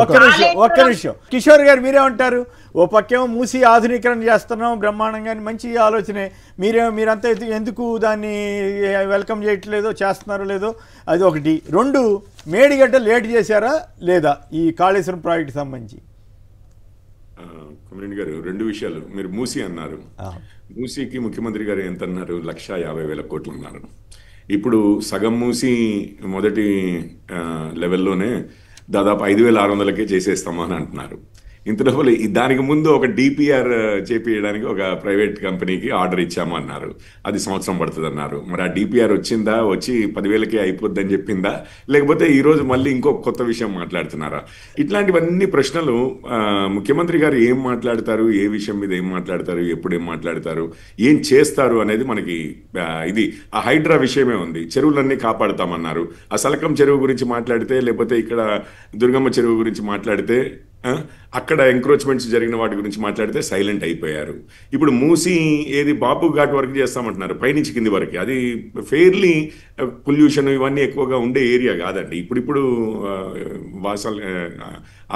ఒక్క నిమిషం కిషోర్ గారు మీరేమంటారు? ఓ పక్కేమో మూసి ఆధునీకరణ చేస్తున్నాం బ్రహ్మాండంగా, మంచి ఆలోచనే, మీరంతా ఎందుకు దాన్ని వెల్కమ్ చేయట్లేదో, చేస్తున్నారో లేదో అది ఒకటి. 2 మేడిగడ్డ లేట్ చేశారా లేదా ఈ కాళేశ్వరం ప్రాజెక్టు సంబంధించి? కొమరేని గారు 2 విషయాలు. మీరు మూసి అన్నారు, మూసీకి ముఖ్యమంత్రి గారు ఎంత అన్నారు? 1,50,000 కోట్లు అన్నారు. ఇప్పుడు సగం మూసి మొదటి లెవెల్లోనే దాదాపు 5,600కే చేసేస్తామా అని అంటున్నారు. ఇంతలోపల దానికి ముందు ఒక డిపిఆర్ చేపించడానికి ఒక ప్రైవేట్ కంపెనీకి ఆర్డర్ ఇచ్చాము అన్నారు, అది సంవత్సరం పడుతుంది అన్నారు. మరి ఆ డిపిఆర్ వచ్చిందా, వచ్చి 10,000కే అయిపోద్దని చెప్పిందా, లేకపోతే ఈరోజు మళ్ళీ ఇంకో కొత్త విషయం మాట్లాడుతున్నారా? ఇట్లాంటివన్నీ ప్రశ్నలు ముఖ్యమంత్రి గారు ఏం మాట్లాడతారు, ఏ విషయం మీద ఏం మాట్లాడతారు, ఎప్పుడు ఏం మాట్లాడతారు, ఏం చేస్తారు అనేది మనకి ఇది ఆ హైడ్రా విషయమే ఉంది. చెరువులన్నీ కాపాడుతామన్నారు. ఆ సలకం చెరువు గురించి మాట్లాడితే, లేకపోతే ఇక్కడ దుర్గమ్మ చెరువు గురించి మాట్లాడితే అక్కడ ఎంక్రోచ్మెంట్స్ జరిగిన వాటి గురించి మాట్లాడితే సైలెంట్ అయిపోయారు. ఇప్పుడు మూసి ఏది బాపు ఘాట్ వరకు చేస్తామంటున్నారు, పైనుంచి కింది వరకు. అది ఫెయిర్లీ పొల్యూషన్ ఇవన్నీ ఎక్కువగా ఉండే ఏరియా కాదండి. ఇప్పుడిప్పుడు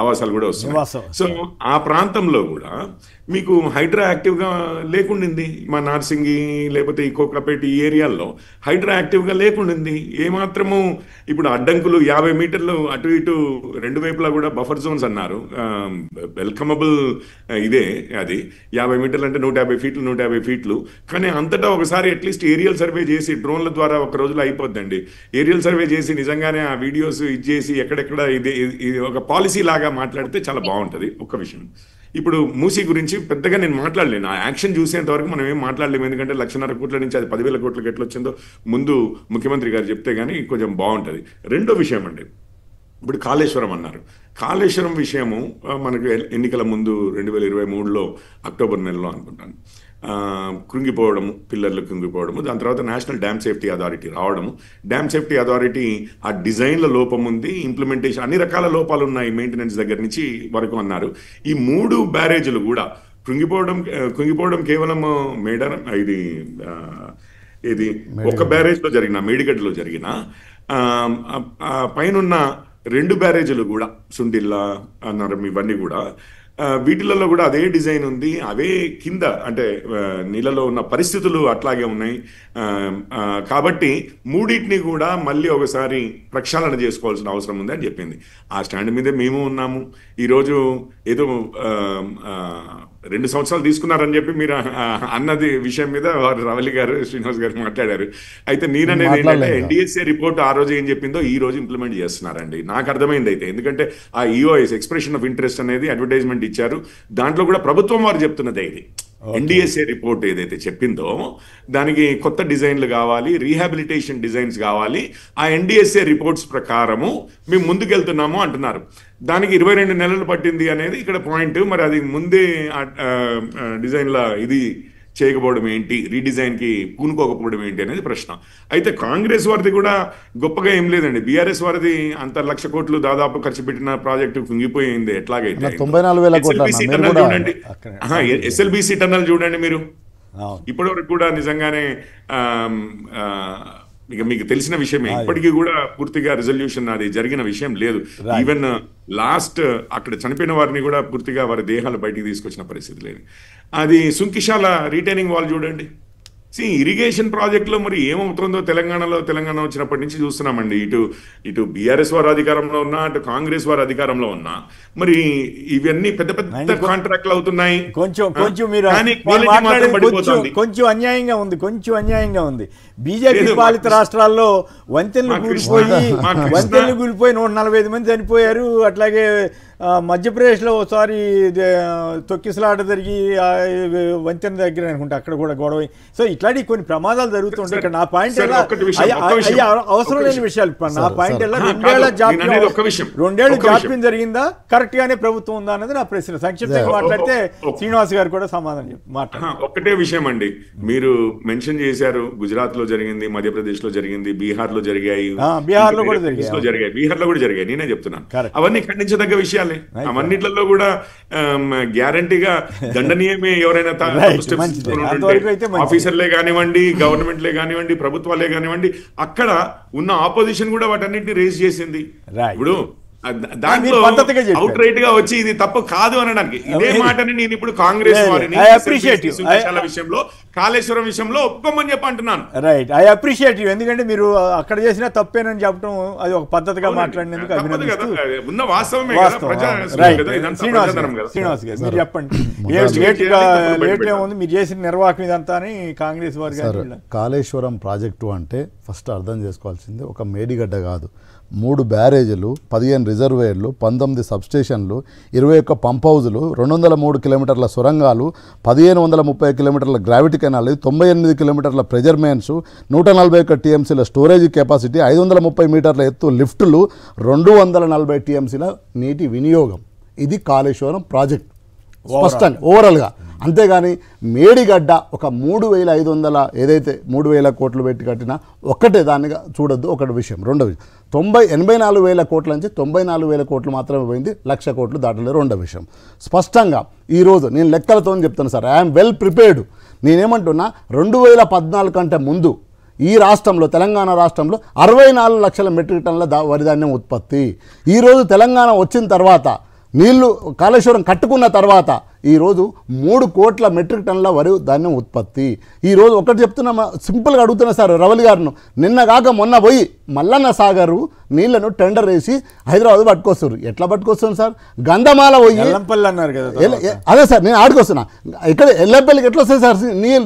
ఆవాసాలు కూడా వస్తున్నాయి. సో ఆ ప్రాంతంలో కూడా మీకు హైడ్రా యాక్టివ్గా లేకుండింది. మా నార్సింగి లేకపోతే ఈ కోకాపేట ఈ ఏరియాల్లో హైడ్రా యాక్టివ్గా లేకుండింది ఏమాత్రము. ఇప్పుడు అడ్డంకులు 50 మీటర్లు అటు ఇటు రెండు వైపులా కూడా బఫర్ జోన్స్ అన్నారు. వెల్కమబుల్ ఇదే అది 50 మీటర్లు అంటే 150 ఫీట్లు 150 ఫీట్లు. కానీ అంతటా ఒకసారి అట్లీస్ట్ ఏరియల్ సర్వే చేసి డ్రోన్ల ద్వారా ఒక రోజులో అయిపోద్దండి. ఏరియల్ సర్వే చేసి నిజంగానే ఆ వీడియోస్ ఇచ్చేసి ఎక్కడెక్కడ ఇది ఒక పాలసీ లాగా మాట్లాడితే చాలా బాగుంటుంది. ఒక్క విషయం, ఇప్పుడు మూసీ గురించి పెద్దగా నేను మాట్లాడలేను. ఆ యాక్షన్ చూసేంత వరకు మనం ఏం మాట్లాడలేము. ఎందుకంటే 1,50,000 కోట్ల నుంచి అది 10,000 కోట్లకి ఎట్లా వచ్చిందో ముందు ముఖ్యమంత్రి గారు చెప్తే కానీ కొంచెం బాగుంటుంది. రెండో విషయం అండి, ఇప్పుడు కాళేశ్వరం అన్నారు. కాళేశ్వరం విషయము మనకు ఎన్నికల ముందు 2023లో అక్టోబర్ నెలలో అనుకుంటాను కృంగిపోవడము, పిల్లర్లు కృంగిపోవడము. దాని తర్వాత నేషనల్ డ్యామ్ సేఫ్టీ అథారిటీ రావడము. డ్యామ్ సేఫ్టీ అథారిటీ ఆ డిజైన్ల లోపం ఉంది, ఇంప్లిమెంటేషన్ అన్ని రకాల లోపాలు ఉన్నాయి మెయింటెనెన్స్ దగ్గర నుంచి వరకు అన్నారు. ఈ 3 బ్యారేజీలు కూడా కృంగిపోవడం కేవలం ఇది ఒక బ్యారేజ్లో జరిగిన మేడిగడ్డలో జరిగిన పైనున్న 2 బ్యారేజీలు కూడా సుండిల్లా అన్నారు. ఇవన్నీ కూడా వీటిలలో కూడా అదే డిజైన్ ఉంది. అవే కింద అంటే నీళ్ళలో ఉన్న పరిస్థితులు అట్లాగే ఉన్నాయి. కాబట్టి మూడింటిని కూడా మళ్ళీ ఒకసారి ప్రక్షాళన చేసుకోవాల్సిన అవసరం ఉంది అని చెప్పింది. ఆ స్టాండ్ మీదే మేము ఉన్నాము. ఈరోజు ఏదో 2 సంవత్సరాలు తీసుకున్నారని చెప్పి మీరు అన్నది విషయం మీద రవలి గారు, శ్రీనివాస్ గారు మాట్లాడారు. అయితే నేననేది ఏంటంటే ఎన్డీఎస్ఏ రిపోర్ట్ ఆ రోజు ఏం చెప్పిందో ఈ రోజు ఇంప్లిమెంట్ చేస్తున్నారండి. నాకు అర్థమైంది. అయితే ఎందుకంటే ఆ ఈఓఎస్ ఎక్స్ప్రెషన్ ఆఫ్ ఇంట్రెస్ట్ అనేది అడ్వర్టైజ్మెంట్ ఇచ్చారు. దాంట్లో కూడా ప్రభుత్వం వారు చెప్తున్నదే ఇది. ఎన్డీఎస్ఏ రిపోర్ట్ ఏదైతే చెప్పిందో దానికి కొత్త డిజైన్లు కావాలి, రీహాబిలిటేషన్ డిజైన్స్ కావాలి. ఆ ఎన్డీఎస్ఏ రిపోర్ట్స్ ప్రకారము మేము ముందుకెళ్తున్నాము అంటున్నారు. దానికి 22 నెలలు పట్టింది అనేది ఇక్కడ పాయింట్. మరి అది ముందే డిజైన్ల ఇది చేయకపోవడం ఏంటి, రీడిజైన్కి పూనుకోకపోవడం ఏంటి అనేది ప్రశ్న. అయితే కాంగ్రెస్ వారిది కూడా గొప్పగా ఏం లేదండి. బీఆర్ఎస్ వారిది అంత 1,00,000 కోట్లు దాదాపు ఖర్చు పెట్టిన ప్రాజెక్టు కుంగిపోయింది. ఎట్లాగైతే ఎస్ఎల్బీసీ టన్నల్ చూడండి మీరు, ఇప్పటివరకు కూడా నిజంగానే ఇక మీకు తెలిసిన విషయమే. ఇప్పటికీ కూడా పూర్తిగా రిజల్యూషన్ అది జరిగిన విషయం లేదు. ఈవెన్ లాస్ట్ అక్కడ చనిపోయిన వారిని కూడా పూర్తిగా వారి దేహాలు బయటికి తీసుకొచ్చిన పరిస్థితి లేదు. అది సుంకిశాల రీటైనింగ్ వాల్ చూడండి. ఇరిగేషన్ ప్రాజెక్టులో మరి ఏమవుతుందో తెలంగాణ వచ్చినప్పటి నుంచి చూస్తున్నామండి. ఇటు బీఆర్ఎస్ వారు అధికారంలో ఉన్నా, అటు కాంగ్రెస్ వారు అధికారంలో ఉన్నా, మరి ఇవన్నీ పెద్ద పెద్ద కాంట్రాక్ట్లు అవుతున్నాయి. కొంచెం అన్యాయంగా ఉంది. బీజేపీ పాలిత రాష్ట్రాల్లో వంతెనలు కూలిపోయి 145 మంది చనిపోయారు. అట్లాగే మధ్యప్రదేశ్లో ఒకసారి తొక్కిసలాట జరిగి వంతెన దగ్గర అనుకుంటా అక్కడ కూడా గొడవ. సో ఇట్లాంటి కొన్ని ప్రమాదాలు జరుగుతుంటాయి. ఇక్కడ నా పాయింట్ అవసరం లేని విషయాలు. నా పాయింట్ ఎలా 2 ఏళ్ళు జాప్యం జరిగిందా, కరెక్ట్ గానే ప్రభుత్వం ఉందా అన్నది నా ప్రశ్న. సంక్షిప్తంగా మాట్లాడితే శ్రీనివాస్ గారు కూడా సమాధానం మాట్లాడారు. ఒకటే విషయం అండి, మీరు మెన్షన్ చేశారు గుజరాత్ లో జరిగింది, మధ్యప్రదేశ్ లో జరిగింది, బీహార్ లో జరిగాయి, బీహార్ లో కూడా జరిగాయి. నేనే చెప్తున్నాను అవన్నీ ఖండించదగ్గ విషయాలే. అవన్నిట్లలో కూడా గ్యారంటీగా దండనీయమే. ఎవరైనా ఆఫీసర్లే కానివ్వండి, గవర్నమెంట్లే కానివ్వండి, ప్రభుత్వాలే కానివ్వండి, అక్కడ ఉన్న ఆపోజిషన్ కూడా వాటన్నిటిని రేజ్ చేసింది. ఇప్పుడు దాంట్లో అవుట్ రైట్ గా వచ్చి ఇది తప్పు కాదు అనడానికి ఇదే మాటని నేను ఇప్పుడు కాంగ్రెస్ వారిని విషయంలో, కాళేశ్వరం విషయంలో ఒప్పుకోమని చెప్పి అంటున్నాను. Right, I appreciate you. ఎందుకంటే మీరు అక్కడ చేసినా తప్పేనని చెప్పడం అది ఒక పద్ధతిగా మాట్లాడినందుకు ఉన్న వాస్తవమే. శ్రీనివాస్ గారు మీరు చెప్పండి, లేట్ ఏముంది మీరు చేసిన నిర్వాహకం ఇదంతా అని కాంగ్రెస్ వారి గారు. కాళేశ్వరం ప్రాజెక్టు అంటే ఫస్ట్ అర్థం చేసుకోవాల్సింది ఒక మేడిగడ్డ కాదు. 3 బ్యారేజీలు, 15 రిజర్వేయర్లు, 19 సబ్స్టేషన్లు, 21 పంప్ హౌజులు, 203 కిలోమీటర్ల సొరంగాలు, 1530 కిలోమీటర్ల గ్రావిటీ కెనాల్, 98 కిలోమీటర్ల ప్రెజర్ మెయిన్స్, 141 టీఎంసీల స్టోరేజ్ కెపాసిటీ, 530 మీటర్ల ఎత్తు లిఫ్టులు, 240 టీఎంసీల నీటి వినియోగం. ఇది కాళేశ్వరం ప్రాజెక్ట్ స్పష్టంగా ఓవరాల్గా. అంతేగాని మేడిగడ్డ ఒక 3,500 ఏదైతే 3,000 కోట్లు పెట్టి కట్టినా ఒక్కటే దానిగా చూడొద్దు. ఒకటి విషయం. రెండో విషయం 84,000 కోట్ల నుంచి 94,000 కోట్లు మాత్రమే పోయింది, 1,00,000 కోట్లు దాటలేదు. రెండో విషయం స్పష్టంగా ఈరోజు నేను లెక్కలతో చెప్తాను సార్, ఐఎమ్ వెల్ ప్రిపేర్డ్. నేనేమంటున్నా 2014 కంటే ముందు ఈ రాష్ట్రంలో తెలంగాణ రాష్ట్రంలో 64 లక్షల మెట్రిక్ టన్నుల వరిధాన్యం ఉత్పత్తి. ఈరోజు తెలంగాణ వచ్చిన తర్వాత నీళ్లు కాళేశ్వరం కట్టుకున్న తర్వాత ఈరోజు 3 కోట్ల మెట్రిక్ టన్నుల వరి ధాన్యం ఉత్పత్తి. ఈరోజు ఒకటి చెప్తున్నా, సింపుల్గా అడుగుతున్నా సార్ రవలి గారిను, నిన్న కాక మొన్న పోయి మల్లన్న సాగరు నీళ్లను టెండర్ వేసి హైదరాబాద్ పట్టుకొస్తారు. ఎట్లా పట్టుకొస్తుంది సార్? గంధమాల పోయి అన్నారు కదా, అదే సార్ నేను ఆడుకొస్తున్నా. ఇక్కడ ఎల్లంపల్లికి ఎట్లా వస్తాయి సార్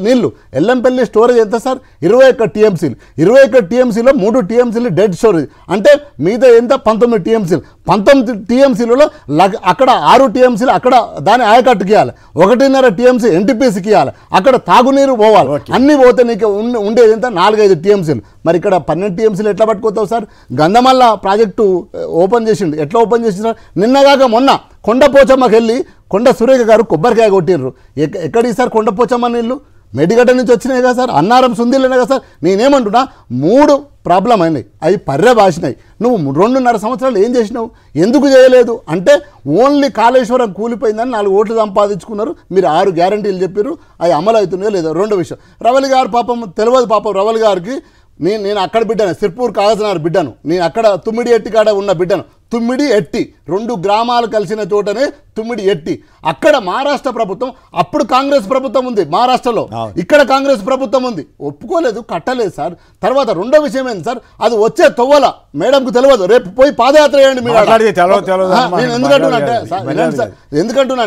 నీళ్లు? ఎల్లంపల్లి స్టోరేజ్ ఎంత సార్? 21 టీఎంసీలు. 21 టీఎంసీలో 3 టీఎంసీలు డెడ్ స్టోరేజ్, అంటే మిగతా ఎంత 19 టీఎంసీలు. 19 టీఎంసీలలో అక్కడ 6 టీఎంసీలు అక్కడ దాని ఆయకట్టుకి ఇవ్వాలి, 1.5 టీఎంసీ ఎన్టీపీసీకి ఇవ్వాలి, అక్కడ తాగునీరు పోవాలి. అన్నీ పోతే నీకు ఉండేది ఎంత? 4-5 టీఎంసీలు. మరి ఇక్కడ 12 టీఎంసీలు ఎట్లా పట్టుకోతావు సార్? గంధమల్ల ప్రాజెక్టు ఓపెన్ చేసిండు, ఎట్లా ఓపెన్ చేసింది సార్? నిన్నగాక మొన్న కొండపోచమ్మకి వెళ్ళి కొండ సురేఖ గారు కొబ్బరికాయ కొట్టిర్రు. ఎక్కడి సార్ కొండపోచమ్మ నీళ్ళు? మేడిగడ్డ నుంచి వచ్చినాయి కదా సార్, అన్నారం సుందీలనే కదా సార్. నేనేమంటున్నా 3 ప్రాబ్లం అయినాయి, అవి పర్యభాషినాయి. నువ్వు 2.5 సంవత్సరాలు ఏం చేసినావు? ఎందుకు చేయలేదు అంటే ఓన్లీ కాళేశ్వరం కూలిపోయిందని 4 ఓట్లు సంపాదించుకున్నారు. మీరు 6 గ్యారంటీలు చెప్పారు, అవి అమలు అవుతున్నాయో లేదో. రెండో విషయం, రవలి గారు పాపం తెలియదు, పాపం రవలి గారికి నేను అక్కడ బిడ్డను, సిర్పూర్ కాగజనగర్ బిడ్డను, నేను అక్కడ తుమ్మిడి ఎట్టి కాడ ఉన్న బిడ్డను. తుమ్మిడి ఎట్టి 2 గ్రామాలు కలిసిన చోటనే తుమ్మిడి ఎట్టి. అక్కడ మహారాష్ట్ర ప్రభుత్వం, అప్పుడు కాంగ్రెస్ ప్రభుత్వం ఉంది మహారాష్ట్రలో, ఇక్కడ కాంగ్రెస్ ప్రభుత్వం ఉంది, ఒప్పుకోలేదు, కట్టలేదు సార్. తర్వాత రెండో విషయం ఏంటి సార్? అది వచ్చే తొవ్వల మేడంకు తెలియదు, రేపు పోయి పాదయాత్ర చేయండి మీరు. నేను ఎందుకంటున్నా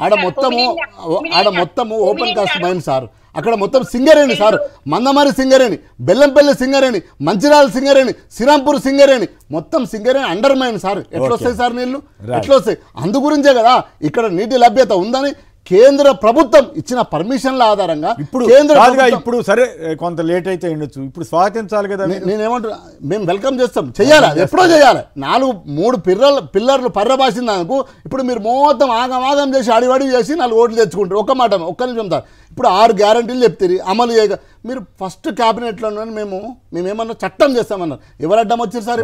ఆడ మొత్తము ఓపెన్ కాస్ట్ మైండ్ సార్. అక్కడ మొత్తం సింగరేణి సార్, మందమారి సింగరేణి, బెల్లంపల్లి సింగరేణి, మంచిర్యాల సింగరేణి, శ్రీరాంపూర్ సింగరేణి, మొత్తం సింగరేణి అండర్ మైన్ సార్. ఎట్లా వస్తాయి సార్ నీళ్లు? ఎట్లా వస్తాయి? అందు గురించే కదా ఇక్కడ నీటి లభ్యత ఉందని కేంద్ర ప్రభుత్వం ఇచ్చిన పర్మిషన్ల ఆధారంగా ఇప్పుడు సరే కొంత లేట్ అయితే ఉండొచ్చు, ఇప్పుడు స్వాగతించాలి కదా. నేనేమంటున్నా, మేము వెల్కమ్ చేస్తాం, చెయ్యాలి, అది ఎప్పుడో చేయాలి. 3 పిల్లర్లు పర్రబాసింది దానికి. ఇప్పుడు మీరు మొత్తం ఆగం చేసి అడివడి చేసి 4 ఓట్లు తెచ్చుకుంటారు. ఒక్క నిమిషం సార్. ఇప్పుడు 6 గ్యారంటీలు చెప్తారు, అమలు చేయగా మీరు ఫస్ట్ క్యాబినెట్లో మేమేమన్నా చట్టం చేస్తామన్నారు. ఎవరు అడ్డం వచ్చారు సార్?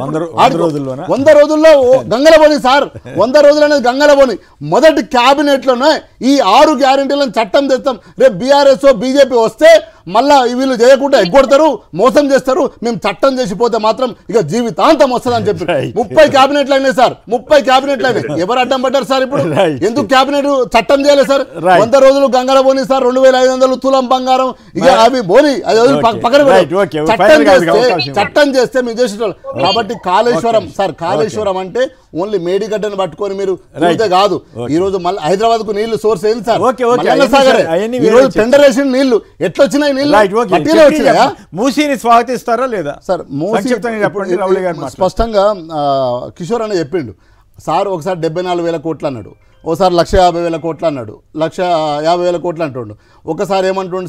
100 రోజుల్లో గంగలబోని సార్, 100 రోజులు అనేది గంగలబోని. మొదటి క్యాబినెట్లోనే ఈ 6 గ్యారంటీలను చట్టం తెస్తాం. రేపు బీఆర్ఎస్ బీజేపీ వస్తే మళ్ళా వీళ్ళు చేయకుండా ఎగ్గొడతారు, మోసం చేస్తారు, మేము చట్టం చేసిపోతే మాత్రం ఇక జీవితాంతం వస్తుందని చెప్పి 30 క్యాబినెట్లు అయినాయి సార్, 30 క్యాబినెట్లు అయినాయి. ఎవరు అడ్డం పడ్డారు సార్? ఇప్పుడు ఎందుకు క్యాబినెట్ చట్టం చేయలేదు సార్? 100 రోజులు గంగల బోని సార్, 2,500 తులం బంగారం, ఇక అవి బోని పక్కన చట్టం చేస్తే మీరు చేసేటోళ్ళు. కాబట్టి కాళేశ్వరం సార్, కాళేశ్వరం అంటే ఓన్లీ మేడిగడ్డను పట్టుకొని మీరు కాదు. ఈ రోజు మళ్ళీ హైదరాబాద్ కు నీళ్లు సోర్స్ ఏంది సార్? ఈ రోజు టెండర్ వేసిన నీళ్లు ఎట్లా వచ్చినాయి? మూసీని స్వాగతిస్తారా లేదా సార్? స్పష్టంగా కిషోర్ అని చెప్పిండు సార్. ఒకసారి 74,000 కోట్లు అన్నాడు, ఓసారి 150,000 కోట్లు అన్నాడు, 150,000 కోట్లు అంటుండు. ఒకసారి ఏమంటుండు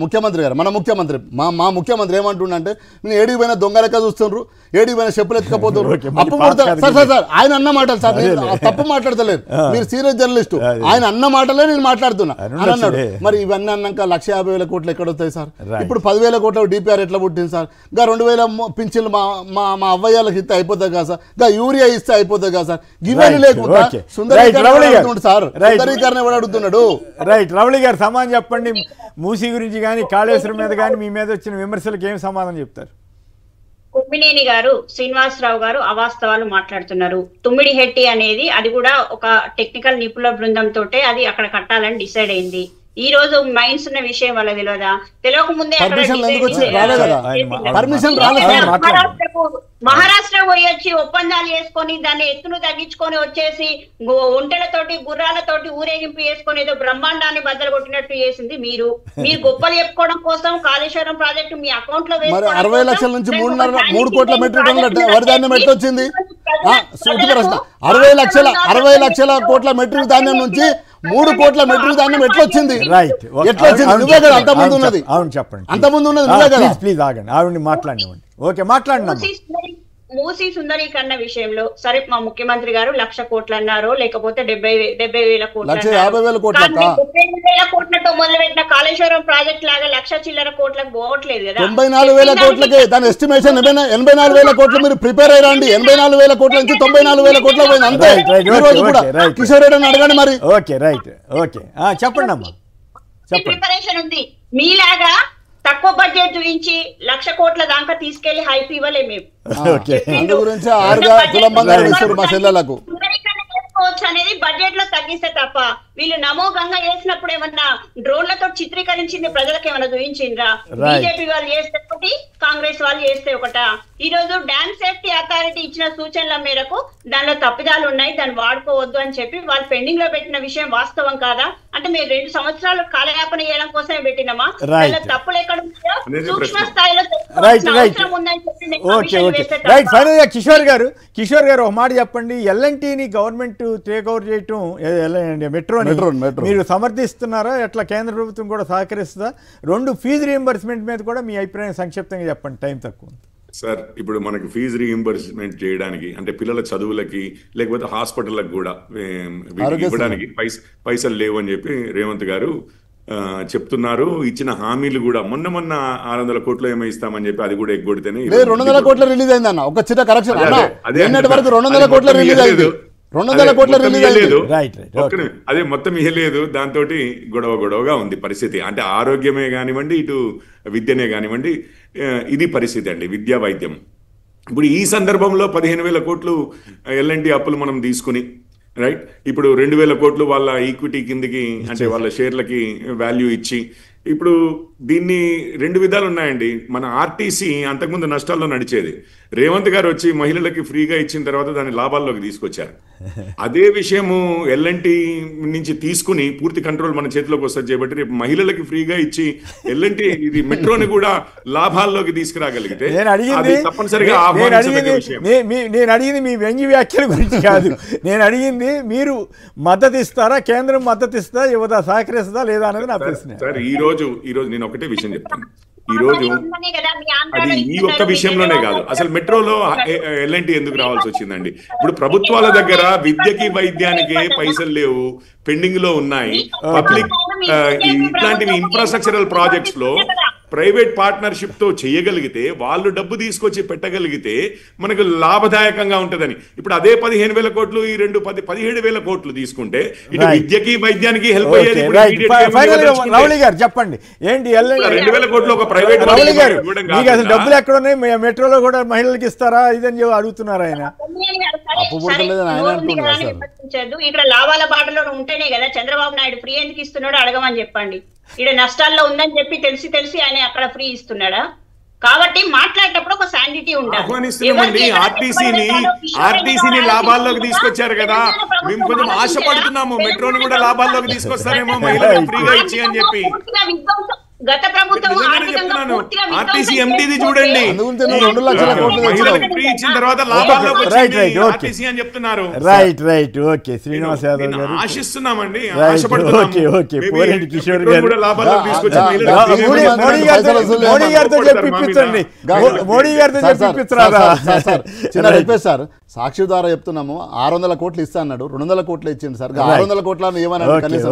ముఖ్యమంత్రి గారు, మన ముఖ్యమంత్రి మా ముఖ్యమంత్రి ఏమంటుండంటే, నేను ఏడికి పోయినా దొంగ లెక్క చూస్తుండ్రు, ఏడికి పోయినా చెప్పులు ఎత్తుకపోతున్నారు, అప్పు కొడతారు సార్. ఆయన అన్న మాటలు సార్, తప్పు మాట్లాడతలేదు, మీరు సీరియస్ జర్నలిస్టు. ఆయన అన్న మాటలే నేను మాట్లాడుతున్నా అని అన్నాడు. మరి ఇవన్నీ అన్నాక 150,000 కోట్లు ఎక్కడ వస్తాయి సార్? ఇప్పుడు 10,000 కోట్ల డిపిఆర్ ఎట్లా పుట్టింది సార్? ఇంకా 2,000 పింఛన్లు మా అవ్వయ్యాలకు ఇస్తే అయిపోతుంది కదా సార్? ఇంకా యూరియా ఇస్తే అయిపోతుంది కదా సార్? ఇవన్నీ లేకుండా సుందరీకరణ అడుగుతున్నాడు. రైట్, రవళి గారు సమాధానం చెప్పండి. మూసీ గురించి కానీ కాళేశ్వరం మీద కానీ మీ మీద వచ్చిన విమర్శలకు ఏం సమాధానం చెప్తారు? కుమ్మినేని గారు, శ్రీనివాసరావు గారు అవాస్తవాలు మాట్లాడుతున్నారు. తుమ్మిడి హెట్టి అనేది అది కూడా ఒక టెక్నికల్ నిపుణుల బృందం తోటే అది అక్కడ కట్టాలని డిసైడ్ అయింది. ఈ రోజు మైన్స్ ఉన్న విషయం వాళ్ళ తెలియదా? తెలియక ముందే మహారాష్ట్ర పోయి వచ్చి ఒప్పందాలు చేసుకొని దాన్ని ఎత్తును తగ్గించుకొని వచ్చేసి ఒంటెలతోటి గుర్రాలతోటి ఊరేగింపు చేసుకొని ఏదో బ్రహ్మాండాన్ని బద్దలు కొట్టినట్టు చేసింది మీరు. మీరు గొప్పలు చెప్పుకోవడం కోసం కాళేశ్వరం ప్రాజెక్టు మీ అకౌంట్ లో 60 లక్షల నుంచి 3 కోట్ల మెట్రిక్ టన్నుల వరిధాన్యం ఎట్టొచ్చింది? 60 లక్షల కోట్ల మెట్రిక్ ధాన్యం నుంచి 3 కోట్ల మెట్రిక్ ధాన్యం ఎట్లొచ్చింది? నువ్వే కదా అంతకుముందు ఉన్నది. అవును చెప్పండి, అంతకుముందు ఉన్నది నువ్వే కదా. ప్లీజ్ ఆగండి, ఆవిడని మాట్లాడినివ్వండి. ఓకే మాట్లాడినా. మూసీ సుందరీకరణ విషయంలో సరే మా ముఖ్యమంత్రి గారు 1,00,000 కోట్లు అన్నారు, లేకపోతే 70,000 కోట్లు 1,50,000 కోట్లు అక్క. 30,000 కోట్లతో మొదలుపెట్టిన కాళేశ్వరం ప్రాజెక్ట్ లాగా 1,00,000 చిల్లర కోట్లకు పోవట్లేదు కదా. 94,000 కోట్లకి దాని ఎస్టిమేషన్ 84,000 కోట్లు మీరు ప్రిపేర్ అయ్యండి. 84,000 కోట్ల నుంచి 94,000 కోట్లకు పోయింది అంతే. ఈ రోజు కూడా కిషోర్ రెడ్డిని అడగండి మరి. ఓకే రైట్ ఓకే చెప్పండి అమ్మా చెప్పండి. ప్రిపరేషన్ ఉంది మీలాగా తక్కువ బడ్జెట్ నుంచి 1,00,000 కోట్ల దాకా తీసుకెళ్లి హైప్ ఇవ్వలే మేము. అందు గురించి ఆరుగా తులం బంగారం ఇస్తారు మా చెల్లెలకు అనేది బడ్జెట్ లో తగ్గిస్తే తప్ప వీళ్ళు నమో గంగా వేసినప్పుడు ఏమన్నా డ్రోన్లతో చిత్రీకరించింది ప్రజలకు ఏమన్నా చూపించిండ్రా? బీజేపీ వాళ్ళు చేస్తే ఒకటి, కాంగ్రెస్ వాళ్ళు చేస్తే ఒకట. ఈ రోజు డ్యామ్ సేఫ్టీ అథారిటీ ఇచ్చిన సూచనల మేరకు దానిలో తప్పిదాలు ఉన్నాయి, దాన్ని వాడుకోవద్దు అని చెప్పి వాళ్ళు పెండింగ్ లో పెట్టిన విషయం వాస్తవం కాదా? అంటే మీరు 2 సంవత్సరాలు కాలయాపన చేయడం కోసమే పెట్టినామా? దానిలో తప్పులు ఎక్కడ ఉన్నాయో సూక్ష్మ స్థాయిలో అవసరం ఉందని చెప్పి. కిషోర్ గారు ఒక మాట చెప్పండి. ఎల్ఎన్టీని గవర్నమెంట్ టేక్ ఓవర్ చేయటం మెట్రో మీరు సమర్థిస్తున్నారా? ఎట్లా కేంద్ర ప్రభుత్వం కూడా సహకరిస్తుందా? 2 ఫీజు రీయింబర్స్మెంట్ మీద కూడా మీ అభిప్రాయం సంక్షిప్తంగా చెప్పండి, టైం తక్కువ. సార్ ఇప్పుడు మనకి ఫీజు రీయింబర్స్మెంట్ చేయడానికి అంటే పిల్లల చదువులకి లేకపోతే హాస్పిటల్లకు కూడా ఇవ్వడానికి పైసలు లేవు అని చెప్పి రేవంత్ గారు చెప్తున్నారు. ఇచ్చిన హామీలు కూడా మొన్న 600 కోట్లు ఏమో ఇస్తామని చెప్పి అది కూడా ఎగ్గొడితేనే 200 కోట్ల రిలీజ్ అయింది అన్న. ఒక చిన్న కరెక్షన్ వరకు 200 కోట్ల రిలీజ్ అయింది. 200 కోట్ల రిలీజ్ అయ్యలేదు. అదే మొత్తం ఇవ్వలేదు. దాంతో గొడవగా ఉంది పరిస్థితి. అంటే ఆరోగ్యమే కానివ్వండి, ఇటు విద్యనే కానివ్వండి, ఇది పరిస్థితి అండి విద్యా వైద్యం. ఇప్పుడు ఈ సందర్భంలో 15,000 కోట్లు ఎల్ఎన్టీ అప్పులు మనం తీసుకుని రైట్ ఇప్పుడు 2,000 కోట్లు వాళ్ళ ఈక్విటీ కిందకి అంటే వాళ్ళ షేర్లకి వాల్యూ ఇచ్చి ఇప్పుడు దీన్ని 2 విధాలు ఉన్నాయండి. మన ఆర్టీసీ అంతకుముందు నష్టాల్లో నడిచేది. రేవంత్ గారు వచ్చి మహిళలకి ఫ్రీగా ఇచ్చిన తర్వాత దాన్ని లాభాల్లోకి తీసుకొచ్చారు. అదే విషయము ఎల్ఎన్టీ నుంచి తీసుకుని పూర్తి కంట్రోల్ మన చేతిలోకి వస్తుంది చేయబట్టి రేపు మహిళలకి ఫ్రీగా ఇచ్చి ఎల్ఎన్టీ ఇది మెట్రోని కూడా లాభాల్లోకి తీసుకురాగలిగితే అది తప్పనిసరిగా ఆహ్వానించదగ్గ విషయం. నేను అడిగింది మీ వ్యంగ్య వ్యాఖ్యల గురించి కాదు. నేను అడిగింది మీరు మద్దతు ఇస్తారా, కేంద్రం మద్దతు ఇస్తా యువత సహకరిస్తుందా లేదా అనేది నా ప్రశ్న. సార్ ఈ రోజు నేను ఒకటే విషయం చెప్తాను. ఈ రోజు అది ఈ ఒక్క విషయంలోనే కాదు, అసలు మెట్రోలో ఎల్ఎన్టీ ఎందుకు రావాల్సి వచ్చిందండి? ఇప్పుడు ప్రభుత్వాల దగ్గర విద్యకి వైద్యానికి పైసలు లేవు, పెండింగ్ లో ఉన్నాయి. పబ్లిక్ ఇట్లాంటివి ఇన్ఫ్రాస్ట్రక్చరల్ ప్రాజెక్ట్స్ లో ప్రైవేట్ పార్ట్నర్షిప్ తో చేయగలిగితే వాళ్ళు డబ్బు తీసుకొచ్చి పెట్టగలిగితే మనకు లాభదాయకంగా ఉంటుందని. ఇప్పుడు అదే 15,000 కోట్లు ఈ 17,000 కోట్లు తీసుకుంటే ఇటు విద్యకి వైద్యానికి హెల్ప్ అయ్యేది. చెప్పండి ఏంటి 2,000 కోట్లు ఒక ప్రైవేట్ డబ్బులు ఎక్కడ ఉన్నాయి? మెట్రోలో కూడా మహిళలకు ఇస్తారా ఇదని అడుగుతున్నారు ఆయన. ఇక్కడ లాభాల బాటలో ఉంటేనే కదా చంద్రబాబు నాయుడు ఫ్రీ ఎందుకు ఇస్తున్నాడో అడగమని చెప్పండి. ఇక్కడ నష్టాల్లో ఉందని చెప్పి తెలిసి ఆయన అక్కడ ఫ్రీ ఇస్తున్నాడా? కాబట్టి మాట్లాడేటప్పుడు ఒక శాండిటీ ఉండాలి. ఆహ్వానిస్తున్నామండి. ఆర్టీసీని లాభాల్లోకి తీసుకొచ్చారు కదా, మేము కొంచెం ఆశపడుతున్నాము మెట్రోని కూడా లాభాల్లోకి తీసుకొస్తారేమో మహిళలకు ఫ్రీగా ఇచ్చి అని చెప్పి. గత ప్రభుత్వం ఆర్టీసీ ఎంటీది చూడండి, 2 లక్షల కోట్లు ఫ్రీ ఇచ్చిన తర్వాత లాభాల్లోకి వచ్చింది ఆర్టీసీ అని చెప్తున్నారు. రైట్ ఓకే శ్రీనివాస్ యాదవ్ గారు ఆశిస్తున్నామండి, కిషోర్ గారు మోడీ గారితో చెప్పిచ్చండి, మోడీ గారితో చెప్పిచ్చరా? చిన్న రిక్వెస్ట్ సార్, సాక్షి ద్వారా చెప్తున్నాము 600 కోట్లు ఇస్తా అన్నాడు, 200 కోట్లు ఇచ్చింది సార్. 600 కోట్లను ఏమన్నా కనీసం